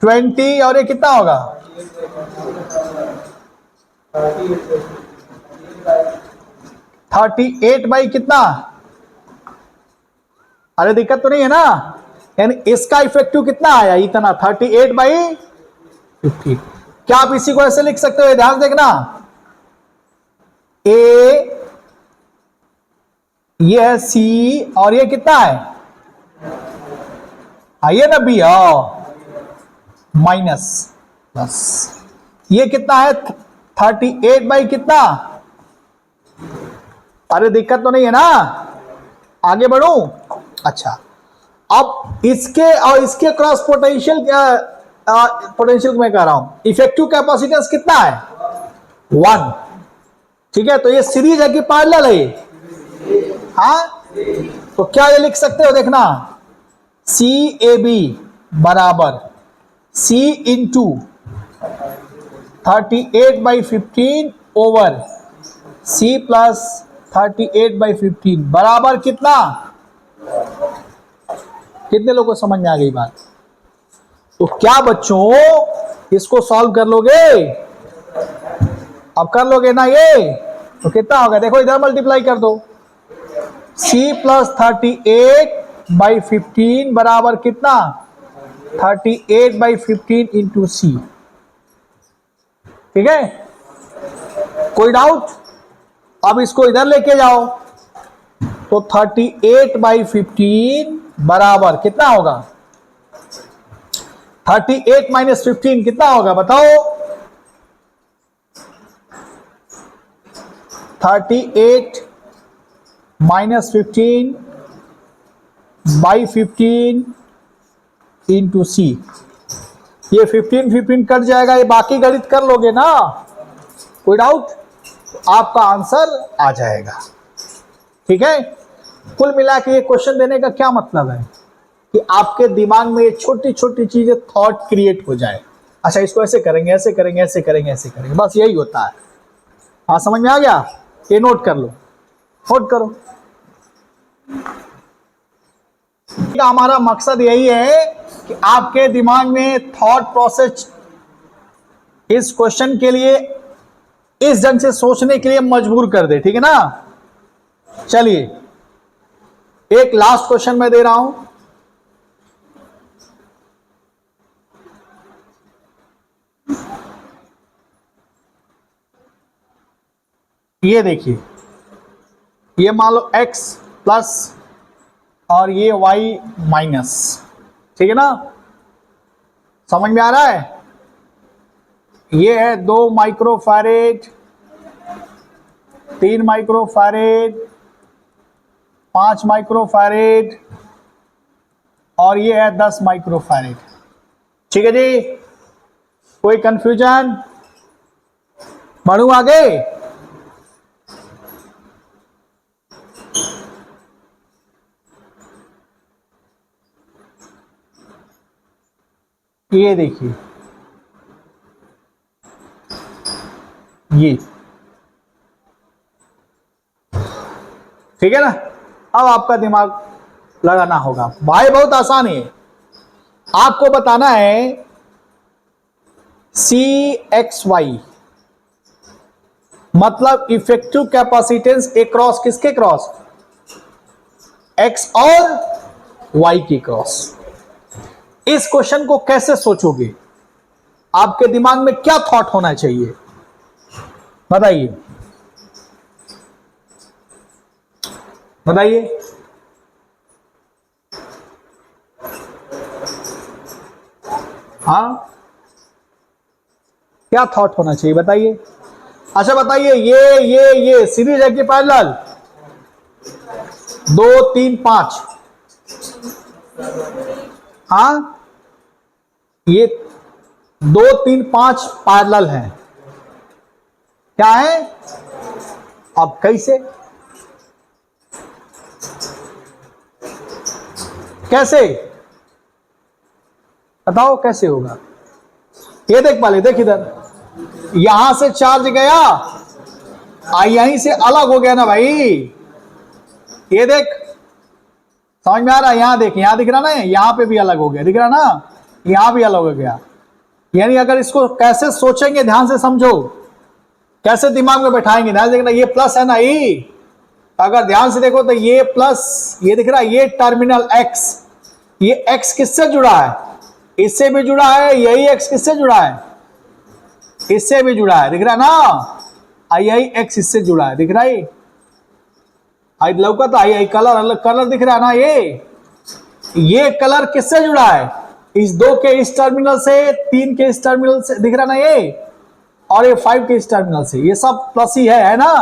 20 और ये कितना होगा 38 बाई कितना। अरे दिक्कत तो नहीं है ना, यानी इसका इफेक्टिव कितना आया इतना 38/50। क्या आप इसी को ऐसे लिख सकते हो, ध्यान देखना ए, ये है सी और ये कितना है आइए ना बी माइनस प्लस ये कितना है 38 बाई कितना। अरे दिक्कत तो नहीं है ना, आगे बढ़ू। अच्छा अब इसके और इसके क्रॉस पोटेंशियल पोटेंशियल मैं कह रहा हूं इफेक्टिव कैपेसिटेंस कितना है 1, ठीक है। तो ये सीरीज है कि पैरेलल है ये, हाँ तो क्या ये लिख सकते हो देखना सी ए बी बराबर सी इंटू 38/15 ओवर सी प्लस 38/15 बराबर कितना। कितने लोगों को समझ में आ गई बात। तो क्या बच्चों इसको सॉल्व कर लोगे, अब कर लोगे ना ये, तो कितना होगा देखो इधर मल्टीप्लाई कर दो c प्लस 38/15 बराबर कितना 38/15 इंटू सी, ठीक है। कोई डाउट। अब इसको इधर लेके जाओ तो 38/15 बराबर कितना होगा 38 माइनस 15 कितना होगा बताओ 38 माइनस 15/15 इंटू सी। ये 15 कट जाएगा, ये बाकी गणित कर लोगे ना, कोई डाउट। आपका आंसर आ जाएगा, ठीक है। कुल मिला के ये क्वेश्चन देने का क्या मतलब है कि आपके दिमाग में ये छोटी छोटी चीजें थॉट क्रिएट हो जाए। अच्छा इसको ऐसे करेंगे, ऐसे करेंगे, ऐसे करेंगे, ऐसे करेंगे, बस यही होता है। हाँ समझ में आ गया, ये नोट कर लो, नोट करो। हमारा मकसद यही है कि आपके दिमाग में थॉट प्रोसेस इस क्वेश्चन के लिए इस ढंग से सोचने के लिए मजबूर कर दे, ठीक है ना। चलिए एक लास्ट क्वेश्चन मैं दे रहा हूं, ये देखिए, ये मान लो x प्लस और ये y माइनस, ठीक है ना, समझ में आ रहा है। ये है 2 माइक्रोफैरेड, 3 माइक्रोफैरेड, 5 माइक्रोफैरेड और ये है 10 माइक्रोफैरेड, ठीक है जी। कोई कंफ्यूजन, बढ़ू आगे। ये देखिए, ये ठीक है ना। अब आपका दिमाग लगाना होगा, भाई बहुत आसान है। आपको बताना है CXY मतलब इफेक्टिव कैपेसिटेंस ए क्रॉस किसके क्रॉस, X और Y की क्रॉस। इस क्वेश्चन को कैसे सोचोगे, आपके दिमाग में क्या थॉट होना चाहिए बताइए, बताइए। हाँ क्या थॉट होना चाहिए बताइए। अच्छा बताइए, ये सीरीज है कि पैरेलल, 2 3 5, हाँ ये 2 3 5 पैरेलल हैं, क्या है। अब कैसे, कैसे बताओ कैसे होगा। ये देख पाले, देख इधर, यहां से चार्ज गया, यहीं से अलग हो गया ना भाई। ये देख, समझ में आ रहा है? यहां देख, यहां दिख रहा ना, यहां पे भी अलग हो गया, दिख रहा ना, यहां भी अलग हो गया। यानी अगर इसको कैसे सोचेंगे, ध्यान से समझो, कैसे दिमाग में बैठाएंगे, ध्यान से देखना। ये प्लस है ना, ई, अगर ध्यान से देखो तो ये प्लस, ये दिख रहा है, ये टर्मिनल एक्स, ये एक्स किससे जुड़ा है? इससे भी जुड़ा है। यही एक्स किससे जुड़ा है? इससे भी जुड़ा है, दिख रहा है ना। यही एक्स इससे जुड़ा है, दिख रहा है? आई लौकत, आई कलर, कलर दिख रहा है ना। ये कलर किससे जुड़ा है? इस 2 के इस टर्मिनल से, 3 के इस टर्मिनल से, दिख रहा ना ये, और ये 5 के इस टर्मिनल से। ये सब प्लस ही है ना।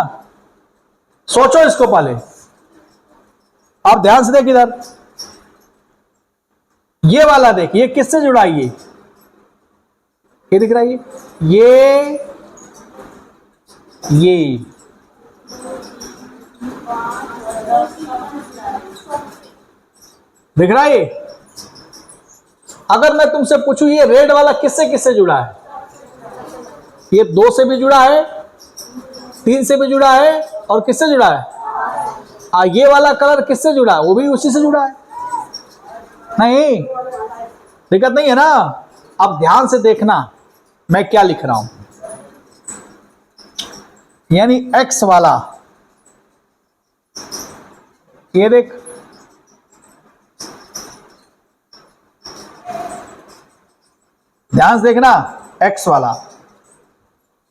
सोचो इसको पहले, आप ध्यान से देख इधर, ये वाला देख, ये किससे जुड़ा है? ये दिख रहा है, ये दिख रहा है। अगर मैं तुमसे पूछूं ये रेड वाला किससे किससे जुड़ा है? ये 2 से भी जुड़ा है, 3 से भी जुड़ा है, और किससे जुड़ा है? ये वाला कलर kiससे जुड़ा है? वो भी उसी से जुड़ा है। नहीं, दिक्कत नहीं है ना। अब ध्यान से देखना मैं क्या लिख रहा हूं। यानी एक्स वाला, ये देख, ध्यान से देखना, एक्स वाला,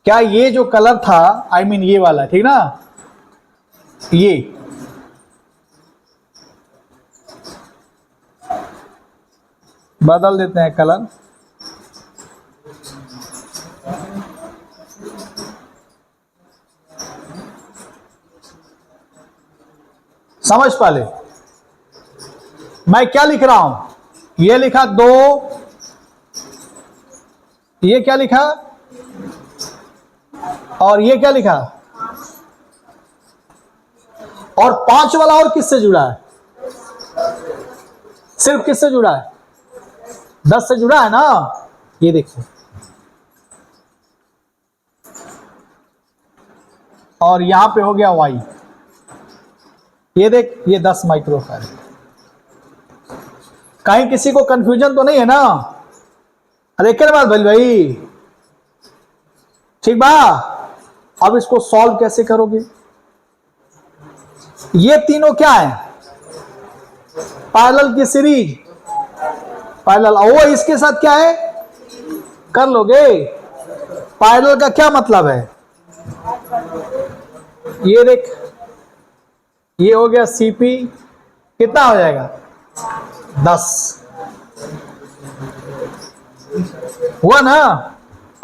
क्या ये जो कलर था, आई मीन ये वाला, ठीक ना, ये बदल देते हैं कलर। समझ पाले मैं क्या लिख रहा हूं? ये लिखा 2, ये क्या लिखा, और ये क्या लिखा, और 5 वाला और किससे जुड़ा है? सिर्फ किससे जुड़ा है? 10 से जुड़ा है ना। ये देखो, और यहां पे हो गया वाई, ये देख, ये 10 माइक्रोफैराड। कहीं किसी को कंफ्यूजन तो नहीं है ना? अरे क्या बात भाई, ठीक बा। अब इसको सॉल्व कैसे करोगे? ये तीनों क्या है? पैरेलल की सीरीज, पैरेलल। वो इसके साथ क्या है? कर लोगे। पैरेलल का क्या मतलब है? ये देख, ये हो गया सीपी, कितना हो जाएगा? 10 हुआ ना।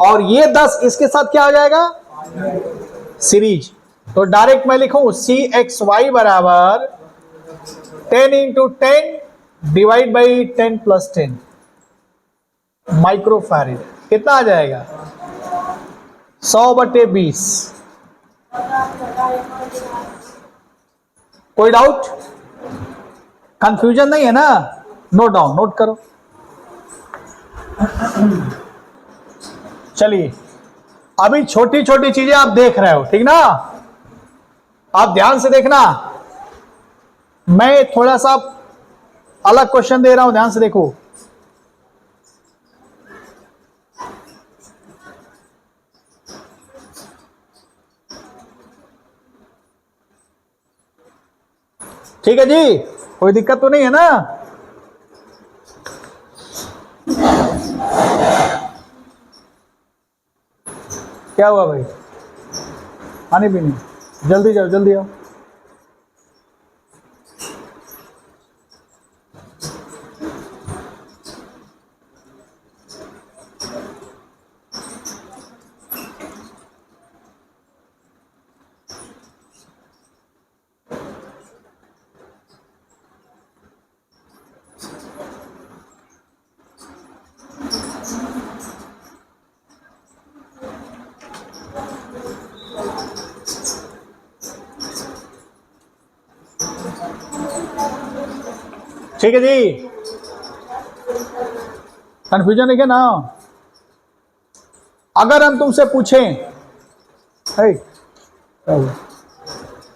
और ये 10 इसके साथ क्या हो जाएगा? सीरीज। तो डायरेक्ट मैं लिखूं सी एक्स वाई बराबर 10 into 10 divide by 10 plus 10 microfarad. कितना आ जाएगा? 100/20। कोई डाउट, कंफ्यूजन नहीं है ना? नोट डाउन, नोट करो। चलिए, अभी छोटी छोटी चीजें आप देख रहे हो, ठीक ना? आप ध्यान से देखना, मैं थोड़ा सा अलग क्वेश्चन दे रहा हूं, ध्यान से देखो। ठीक है जी, कोई दिक्कत तो नहीं है ना? क्या हुआ भाई? पानी पीनी? जल्दी जाओ, जल्दी आओ। ठीक है जी, कंफ्यूजन है क्या ना? अगर हम तुमसे पूछें,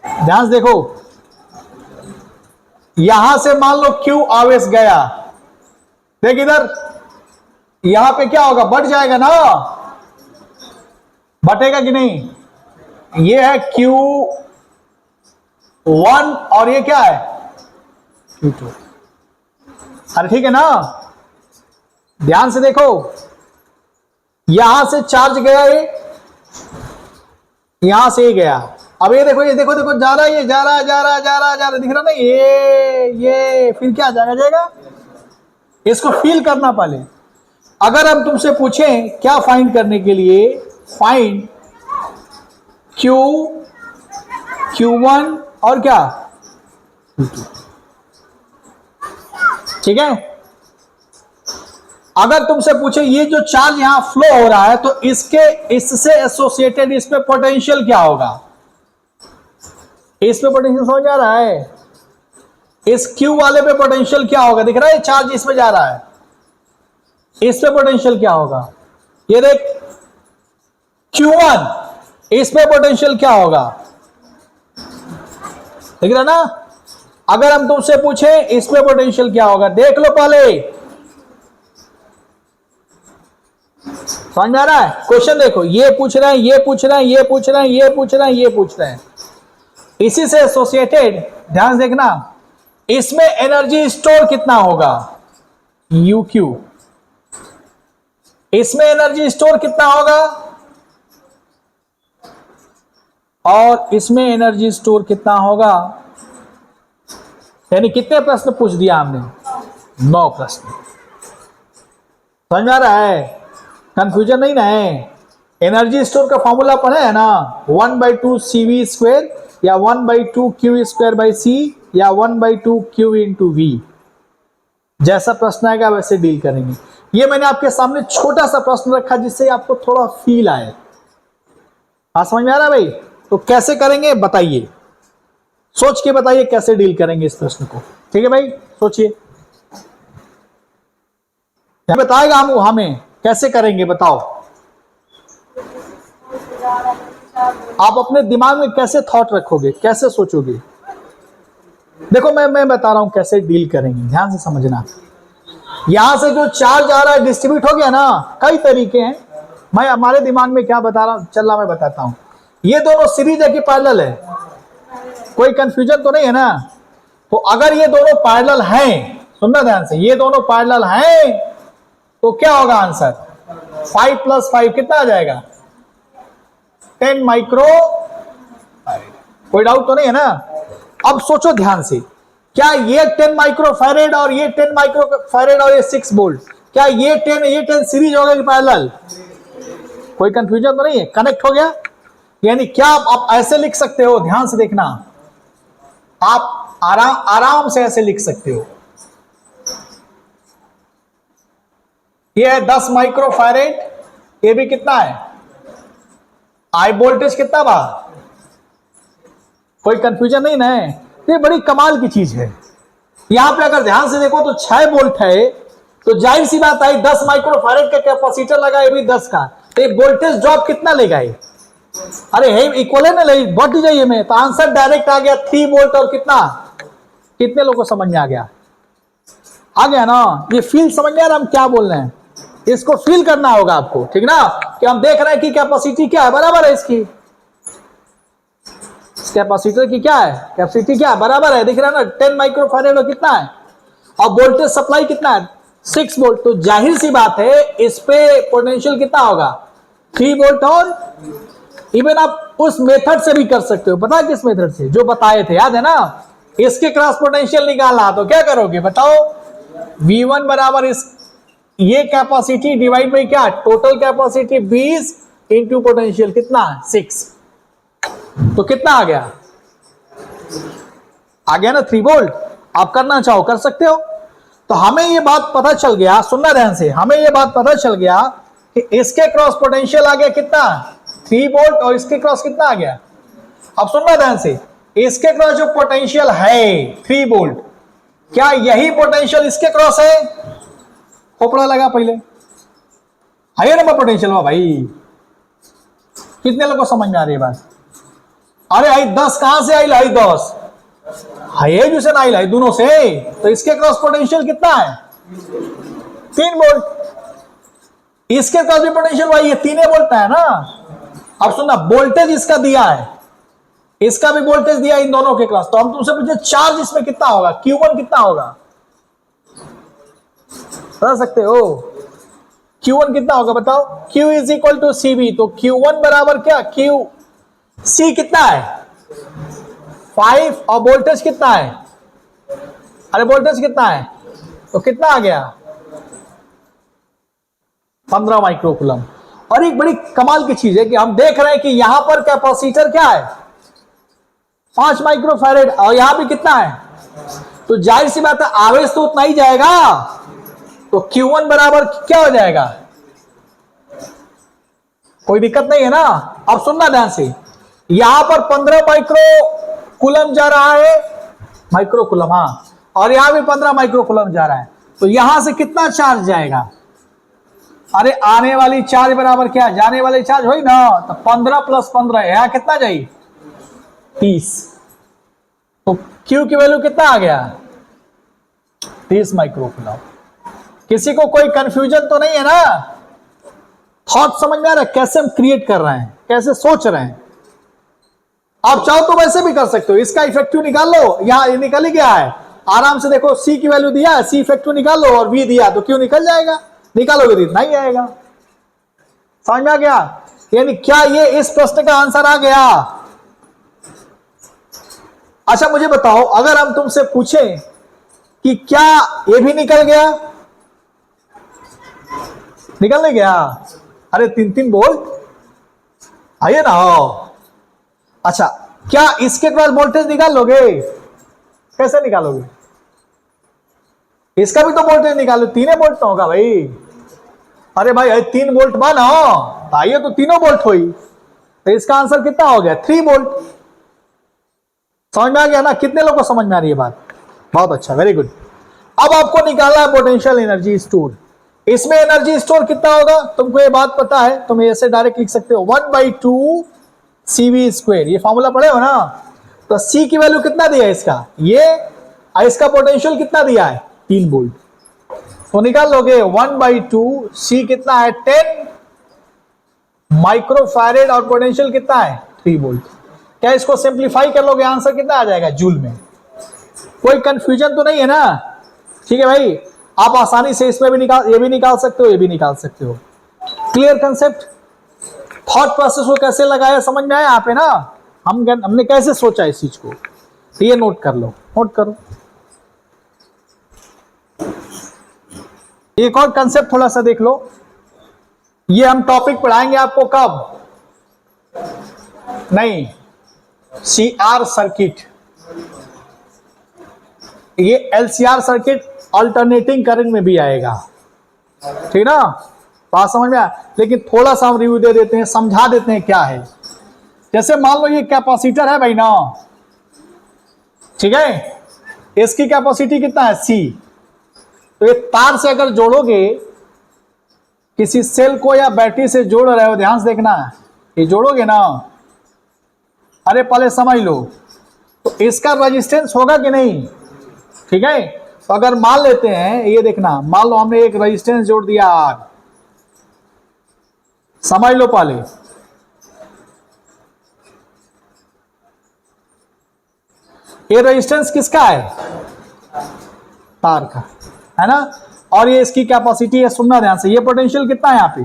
ध्यान से देखो, यहां से मान लो Q आवेश गया, देख इधर, यहां पे क्या होगा, बढ़ जाएगा ना, बटेगा कि नहीं? ये है Q1 और ये क्या है Q2। अरे ठीक है ना, ध्यान से देखो, यहां से चार्ज गया, ये यहां से ही गया, अब ये देखो, ये देखो देखो जा रहा है, ये जा रहा है, जा रहा है, जा रहा है, जा रहा है, दिख रहा ना, ये फिर क्या जाएगा, इसको फील करना पहले। अगर हम तुमसे पूछें क्या फाइंड करने के लिए, फाइंड Q1 और क्या Q2, ठीक है। अगर तुमसे पूछे ये जो चार्ज यहां फ्लो हो रहा है, तो इससे एसोसिएटेड इस पे पोटेंशियल क्या होगा, इस पे पोटेंशियल समझ आ रहा है, इस Q वाले पे पोटेंशियल क्या होगा, दिख रहा है, चार्ज इसमें जा रहा है, इस पे पोटेंशियल क्या होगा, ये देख Q1, इस पे पोटेंशियल क्या होगा, दिख रहा ना। अगर हम तुमसे पूछे इस पे पोटेंशियल क्या होगा, देख लो पहले, समझ में आ रहा है, क्वेश्चन देखो, ये पूछ रहे हैं, ये पूछ रहे हैं, ये पूछ रहे हैं, ये पूछ रहे हैं, ये पूछ रहे हैं, इसी से एसोसिएटेड, ध्यान से देखना, इसमें एनर्जी स्टोर कितना होगा, UQ, इसमें एनर्जी स्टोर कितना होगा, और इसमें एनर्जी स्टोर कितना होगा, यानी कितने प्रश्न पूछ दिया हमने, 9 प्रश्न, समझ में आ रहा है, कंफ्यूजन नहीं ना है। एनर्जी स्टोर का फॉर्मूला पढ़ा है ना, 1/2 CV स्क्वायर या 1/2 Q स्क्वायर बाई C या 1/2 Q इंटू V। जैसा प्रश्न आएगा वैसे डील करेंगे। ये मैंने आपके सामने छोटा सा प्रश्न रखा जिससे आपको थोड़ा फील आए। हाँ, समझ में आ रहा है भाई? तो कैसे करेंगे बताइए, सोच के बताइए कैसे डील करेंगे इस प्रश्न को। ठीक है भाई, सोचिए, बताएगा हम हमें कैसे करेंगे, बताओ आप अपने दिमाग में कैसे थॉट रखोगे, कैसे सोचोगे। देखो मैं बता रहा हूं कैसे डील करेंगे, ध्यान से समझना। यहां से जो चार्ज आ रहा है डिस्ट्रीब्यूट हो गया ना, कई तरीके हैं, मैं हमारे दिमाग में क्या बता रहा हूं, चल रहा मैं बताता हूं। ये दोनों सीरीज है कि पैरेलल है, कोई कंफ्यूजन तो नहीं है ना। तो अगर ये दोनों पैरेलल हैं, सुनना ध्यान से, ये दोनों पैरेलल हैं तो क्या होगा आंसर, 5 + 5 कितना आ जाएगा, 10 माइक्रो। कोई डाउट तो नहीं है ना। अब सोचो ध्यान से, क्या ये 10 माइक्रो फैरेड और ये 10 माइक्रो फैरेड और ये 6 वोल्ट, क्या ये 10 सीरीज हो गया कि पैरेलल? कोई कंफ्यूजन तो नहीं है, कनेक्ट हो गया। यानी क्या आप ऐसे लिख सकते हो, ध्यान से देखना, आप आराम से ऐसे लिख सकते हो, ये है 10 माइक्रो फैरेड, ये भी कितना है, आई वोल्टेज कितना बा, कोई कंफ्यूजन नहीं ना है। ये बड़ी कमाल की चीज है। यहां पे अगर ध्यान से देखो तो 6 वोल्ट है, तो जाहिर सी बात आई 10 माइक्रो फैरेड का कैपेसिटर लगा, ये भी 10 का, तो ये वोल्टेज ड्रॉप कितना लेगा ये, अरे है इक्वल है ना, बढ़ जाइए में, तो आंसर डायरेक्ट आ गया 3 वोल्ट। और कितना, कितने लोगों को समझ में आ गया ना। ये फील समझ में आ रहा हम क्या बोल रहे हैं, इसको फील करना होगा आपको, ठीक ना। कि हम देख रहे हैं कि कैपेसिटी क्या है, बराबर है इसकी, कैपेसिटर की क्या है, कैपेसिटी क्या है, बराबर है, दिख रहा है ना, 10 माइक्रो फैरेड कितना है, और वोल्टेज सप्लाई कितना है, 6 वोल्ट। तो जाहिर सी बात है इस पे पोटेंशियल कितना होगा, 3 वोल्ट। और इवन आप उस मेथड से भी कर सकते हो, पता किस मेथड से, जो बताए थे, याद है ना। इसके क्रॉस पोटेंशियल निकालना, तो क्या करोगे बताओ, V1 बराबर इस ये कैपेसिटी डिवाइड बाई क्या, टोटल कैपेसिटी 20 इंटू पोटेंशियल कितना, 6, तो कितना आ गया, ना 3 वोल्ट। आप करना चाहो कर सकते हो। तो हमें ये बात पता चल गया, सुनना ध्यान से, हमें ये बात पता चल गया कि इसके क्रॉस पोटेंशियल आ गया कितना, 3 वोल्ट, और इसके क्रॉस कितना आ गया। अब सुनना ध्यान से, इसके क्रॉस जो पोटेंशियल है 3 वोल्ट, क्या यही पोटेंशियल इसके क्रॉस है, खोपड़ा लगा पहले, हाई नंबर पोटेंशियल हुआ भाई, कितने लोगों को समझ में आ रही है बात? अरे आई 10 कहां से आई? आई 10 हाई से आई दोनों से, तो इसके क्रॉस पोटेंशियल कितना है? 3 वोल्ट। इसके क्रॉस भी पोटेंशियल वही है, 3 वोल्ट है ना। अब सुनना, वोल्टेज इसका दिया है, इसका भी वोल्टेज दिया इन दोनों के क्रॉस। तो हम तुमसे पूछे चार्ज इसमें कितना होगा, Q1 कितना होगा, बता सकते हो? Q1 कितना होगा बताओ? Q is equal to CV, तो Q1 बराबर क्या, Q C कितना है 5, और वोल्टेज कितना है? अरे वोल्टेज कितना है, तो कितना आ गया 15 माइक्रोकूलम। और एक बड़ी कमाल की चीज है कि हम देख रहे हैं कि यहां पर कैपेसिटर क्या है 5 माइक्रोफैरेड, और यहां भी कितना है, तो जाहिर सी बात है आवेश तो उतना ही जाएगा, तो Q1 बराबर क्या हो जाएगा, कोई दिक्कत नहीं है ना। अब सुनना ध्यान से, यहां पर 15 माइक्रोकूलम जा रहा है, माइक्रोकूलम हाँ, और यहां भी 15 माइक्रोकूलम जा रहा है, तो यहां से कितना चार्ज जाएगा? अरे आने वाली चार्ज बराबर क्या, जाने वाली चार्ज हुई ना, तो 15 + 15 यहां कितना जाएगी 30, तो Q की वैल्यू कितना आ गया 30 माइक्रोकूलम। किसी को कोई कंफ्यूजन तो नहीं है ना? थॉट समझ में आ रहा है कैसे हम क्रिएट कर रहे हैं, कैसे सोच रहे हैं? आप चाहो तो वैसे भी कर सकते हो, इसका इफेक्टिव निकाल लो, यहां निकल ही गया है आराम से। देखो C की वैल्यू दिया है, C इफेक्टिव निकाल लो, और V दिया तो Q निकल जाएगा, निकालोगे तो इतना ही आएगा। समझ में आ गया? यानी क्या ये इस प्रश्न का आंसर आ गया? अच्छा मुझे बताओ, अगर हम तुमसे पूछें कि क्या ये भी निकल गया, निकल नहीं गया? अरे 3-3 वोल्ट आइए ना। अच्छा क्या इसके बाद वोल्टेज निकाल लोगे? कैसे निकालोगे? इसका भी तो वोल्टेज निकालो, 3 वोल्ट तो होगा भाई। अरे भाई 3 वोल्ट बा ना, आइए तो तीनों वोल्ट हुई, तो इसका आंसर कितना हो गया 3 वोल्ट। समझ में आ गया ना? कितने लोगों को समझ में आ रही है बात? बहुत अच्छा, वेरी गुड। अब आपको निकालना है पोटेंशियल एनर्जी स्टोर। इसमें एनर्जी स्टोर कितना होगा तुमको ये बात पता है, तुम ऐसे डायरेक्ट लिख सकते हो 1/2 CV², ये फॉर्मूला पढ़े हो ना। तो C की वैल्यू कितना दिया है इसका, ये इसका पोटेंशियल कितना दिया है 3 वोल्ट, तो निकाल लोगे 1/2 C कितना है 10 माइक्रोफैरेड, और पोटेंशियल कितना है 3 वोल्ट। क्या इसको सिंप्लीफाई कर लोगे, आंसर कितना आ जाएगा जूल में? कोई कंफ्यूजन तो नहीं है ना? ठीक है भाई, आप आसानी से इसमें भी ये भी निकाल सकते हो, ये भी निकाल सकते हो। Clear concept? थॉट प्रोसेस को कैसे लगाया समझ में आया आप है ना? हमने कैसे सोचा इस चीज को, तो ये नोट कर लो, नोट करो। एक और कंसेप्ट थोड़ा सा देख लो, ये हम टॉपिक पढ़ाएंगे आपको कब, नहीं CR सर्किट, ये LCR सर्किट अल्टरनेटिंग करंट में भी आएगा, ठीक ना? बात समझ में आया? लेकिन थोड़ा सा हम रिव्यू दे देते हैं, समझा देते हैं क्या है। जैसे मान लो ये कैपेसिटर है भाई ना, ठीक है, इसकी कैपेसिटी कितना है C, तो ये तार से अगर जोड़ोगे, किसी सेल को या बैटरी से जोड़ रहे हो, ध्यान से देखना, ये जोड़ोगे ना, अरे पहले समझ लो, तो इसका रेजिस्टेंस होगा कि नहीं, ठीक है? तो अगर मान लेते हैं, ये देखना, मान लो हमने एक रेजिस्टेंस जोड़ दिया R, समझ लो पहले, ये रेजिस्टेंस किसका है, तार का, है ना? और ये इसकी कैपेसिटी है, सुनना ध्यान से, ये पोटेंशियल कितना है यहाँ पे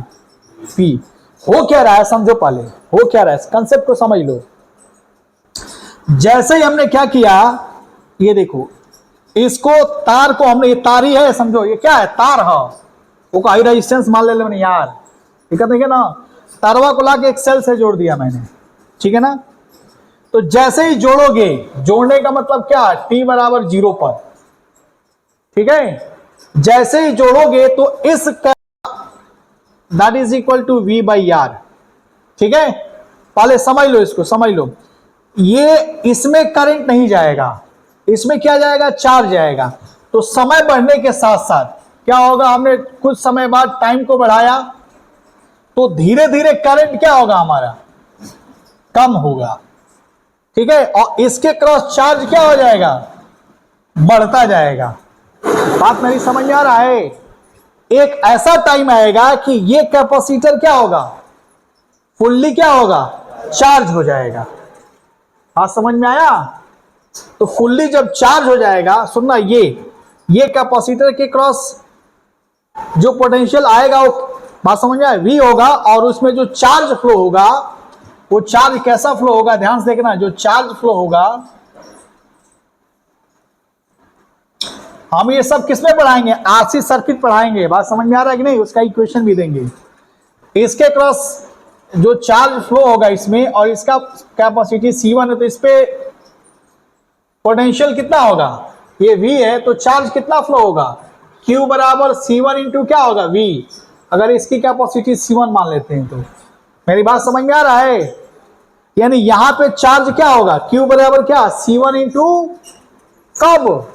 P। हो क्या रहा है समझो पहले, हो क्या रहा है, कंसेप्ट को समझ लो। जैसे ही हमने क्या किया, ये देखो, इसको तार को हमने, ये तार ही है समझो, ये क्या है तार है, वो हाई रेजिस्टेंस मान ले मैंने यार, दिक्कत नहीं है ना? तारवा को लाके एक सेल से जोड़ दिया मैंने, ठीक है ना? तो जैसे ही जोड़ोगे, जोड़ने का मतलब क्या, T बराबर 0 पर, ठीक है? जैसे ही जोड़ोगे तो इस that is equal to V/R, ठीक है? पहले समझ लो, इसको समझ लो, ये इसमें करंट नहीं जाएगा, इसमें क्या जाएगा, चार्ज जाएगा। तो समय बढ़ने के साथ साथ क्या होगा, हमने कुछ समय बाद टाइम को बढ़ाया, तो धीरे धीरे करंट क्या होगा हमारा, कम होगा, ठीक है। और इसके क्रॉस चार्ज क्या हो जाएगा, बढ़ता जाएगा। बात मेरी समझ में आ रहा है। एक ऐसा टाइम आएगा कि ये कैपेसिटर क्या होगा, फुल्ली क्या होगा, चार्ज हो जाएगा। बात समझ में आया। तो फुल्ली जब चार्ज हो जाएगा, सुनना, ये कैपेसिटर के क्रॉस जो पोटेंशियल आएगा वो, बात समझ में आया, वी होगा। और उसमें जो चार्ज फ्लो होगा, वो चार्ज कैसा फ्लो होगा, ध्यान से देखना। जो चार्ज फ्लो होगा, हम ये सब किसमें पढ़ाएंगे, आरसी सर्किट पढ़ाएंगे। बात समझ में आ रहा है कि नहीं, उसका इक्वेशन भी देंगे। इसके क्रॉस जो चार्ज फ्लो होगा इसमें, और इसका कैपेसिटी C1 है, तो इस पे पोटेंशियल कितना होगा, ये V है, तो चार्ज कितना फ्लो होगा, Q बराबर C1 इंटू क्या होगा, V। अगर इसकी कैपेसिटी C1 मान लेते हैं तो मेरी बात समझ में आ रहा है। यानी यहां पे चार्ज क्या होगा, Q बराबर क्या, C1 इंटू कब,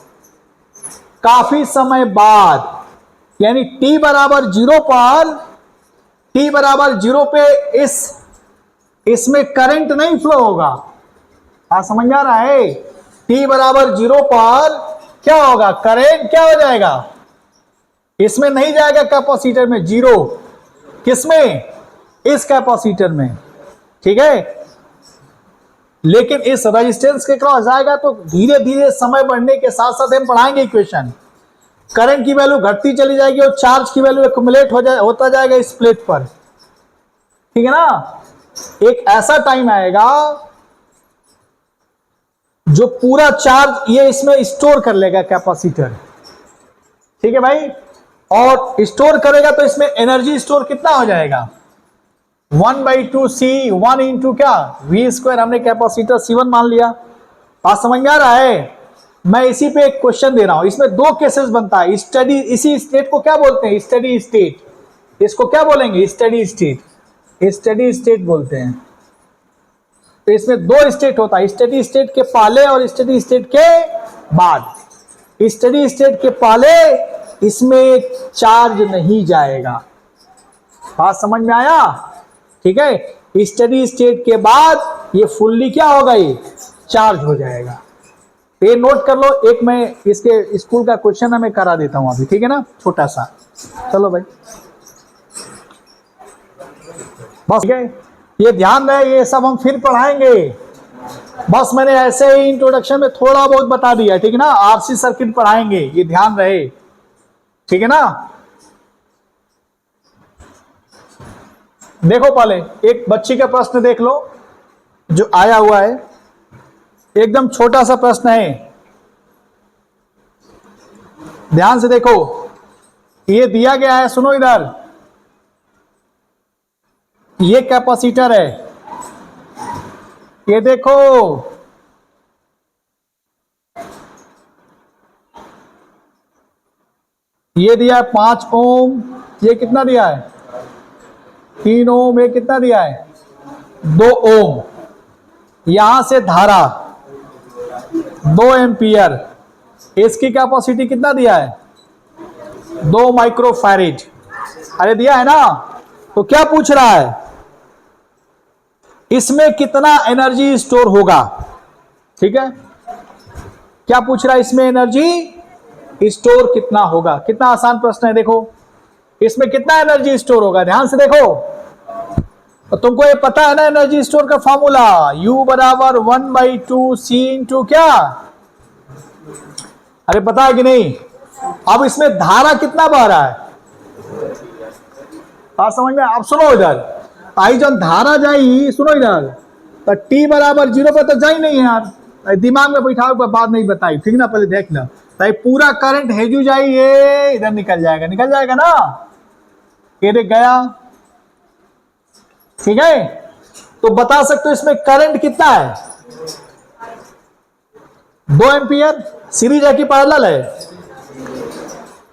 काफी समय बाद। यानी t बराबर 0 पर, t बराबर 0 पे इसमें करंट नहीं फ्लो होगा। आप समझ में आ रहा है। t बराबर 0 पर क्या होगा, करंट क्या हो जाएगा, इसमें नहीं जाएगा कैपेसिटर में, जीरो। किसमें, इस कैपेसिटर में, ठीक है। लेकिन इस रेजिस्टेंस के क्रॉस जाएगा तो धीरे धीरे समय बढ़ने के साथ साथ हम पढ़ाएंगे इक्वेशन, करंट की वैल्यू घटती चली जाएगी और चार्ज की वैल्यू एक्युमुलेट होता जाएगा इस प्लेट पर, ठीक है ना। एक ऐसा टाइम आएगा जो पूरा चार्ज ये इसमें स्टोर कर लेगा कैपेसिटर, ठीक है भाई। और स्टोर करेगा तो इसमें एनर्जी स्टोर कितना हो जाएगा, 1/2C1 इंटू क्या, V स्क्वायर। हमने कैपेसिटर C1 मान लिया। बात समझ में आ रहा है। मैं इसी पे एक क्वेश्चन दे रहा हूं, इसमें दो केसेस बनता है। स्टडी, इसी स्टेट को क्या बोलते हैं, स्टडी स्टेट। इसको क्या बोलेंगे, स्टडी स्टेट, स्टडी स्टेट बोलते हैं। तो इसमें दो स्टेट होता है, स्टडी स्टेट के पहले और स्टडी स्टेट के बाद। स्टडी स्टेट के पहले इसमें चार्ज नहीं जाएगा। बात समझ में आया, ठीक है। स्टडी स्टेट के बाद ये फुल्ली क्या होगा, ये चार्ज हो जाएगा। ये नोट कर लो। एक मैं इसके स्कूल का क्वेश्चन है, मैं करा देता हूं अभी, ठीक है ना, छोटा सा। चलो भाई, बस ठीक है। ये ध्यान रहे, ये सब हम फिर पढ़ाएंगे। बस मैंने ऐसे ही इंट्रोडक्शन में थोड़ा बहुत बता दिया, ठीक है ना। आरसी सर्किट पढ़ाएंगे, ये ध्यान रहे, ठीक है ना। देखो पहले एक बच्ची का प्रश्न देख लो जो आया हुआ है, एकदम छोटा सा प्रश्न है, ध्यान से देखो। ये दिया गया है, सुनो इधर, ये कैपेसिटर है, ये देखो, ये दिया है 5 ओम, ये कितना दिया है 3 ओम, ये कितना दिया है 2 ओम। यहां से धारा 2 एम्पियर, इसकी कैपेसिटी कितना दिया है 2 माइक्रोफैरेड। अरे दिया है ना। तो क्या पूछ रहा है, इसमें कितना एनर्जी स्टोर होगा, ठीक है। क्या पूछ रहा है, इसमें एनर्जी स्टोर कितना होगा। कितना आसान प्रश्न है, देखो इसमें कितना एनर्जी स्टोर होगा, ध्यान से देखो। तो तुमको ये पता है ना एनर्जी स्टोर का फॉर्मूला, U बराबर 1/2C इंटू क्या, अरे पता है कि नहीं। अब इसमें धारा कितना बह रहा है, बात समझ में। अब सुनो इधर, आई जब धारा जाई, सुनो इधर, तो T बराबर 0 पर तो जाई नहीं यार, दिमाग में बैठाओ पर बात नहीं बताई, ठीक ना, पहले देख लो। तो पूरा करंट हेजू जाई, ये इधर निकल जाएगा, निकल जाएगा ना, ये देख गया, ठीक है। तो बता सकते हो इसमें करंट कितना है 2 एम्पियर, सीरीज है कि पैरेलल है,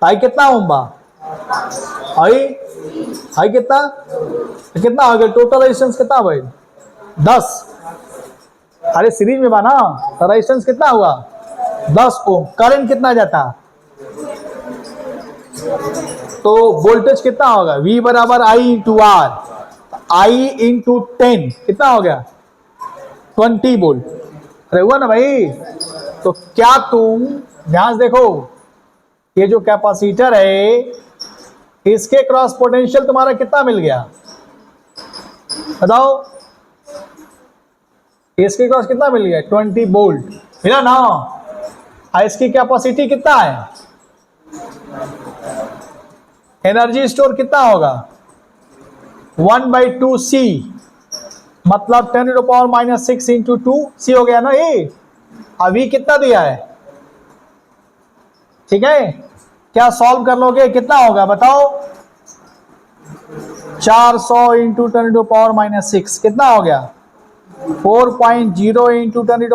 आई कितना होगा, आई कितना, कितना हो गया टोटल रेजिस्टेंस कितना भाई 10। अरे सीरीज में बना तो रेजिस्टेंस कितना हुआ 10 ओम। करंट कितना जाता, तो वोल्टेज कितना होगा V बराबर I into R, I into 10 कितना हो गया 20 वोल्ट। अरे हुआ ना भाई। तो क्या तुम ध्यान से देखो, ये जो कैपेसिटर है इसके क्रॉस पोटेंशियल तुम्हारा कितना मिल गया बताओ? इसके क्रॉस कितना मिल गया? 20 वोल्ट मिला ना। इसकी कैपेसिटी कितना है? एनर्जी स्टोर कितना होगा? 1/2 C, मतलब 10⁻⁻6 इंटू 2 सी हो गया ना ये। अभी कितना दिया है? ठीक है, क्या सॉल्व कर लोगे? कितना होगा बताओ? 400 इंटू 10⁻⁻6 कितना हो गया? 4.0 इंटू 10⁻⁻,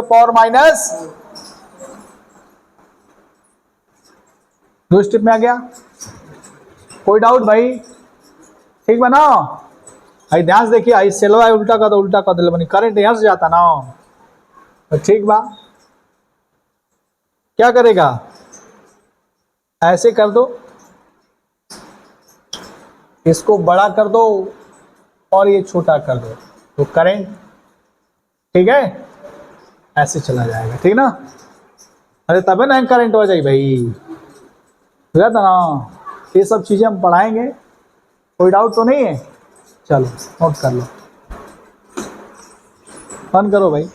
2 स्टेप में आ गया। कोई डाउट भाई? ठीक बना भाई? ध्यान से देखिए, आई सेलवा उल्टा कर दो, उल्टा कर दो, करंट यहां से जाता ना। तो ठीक बा, क्या करेगा? ऐसे कर दो, इसको बड़ा कर दो और ये छोटा कर दो, तो करंट ठीक है ऐसे चला जाएगा। ठीक ना? अरे तबे ना करंट हो जाए भाई, बुझा था ना। ये सब चीजें हम पढ़ाएंगे, कोई डाउट तो नहीं है? चलो नोट कर लो, बंद करो भाई।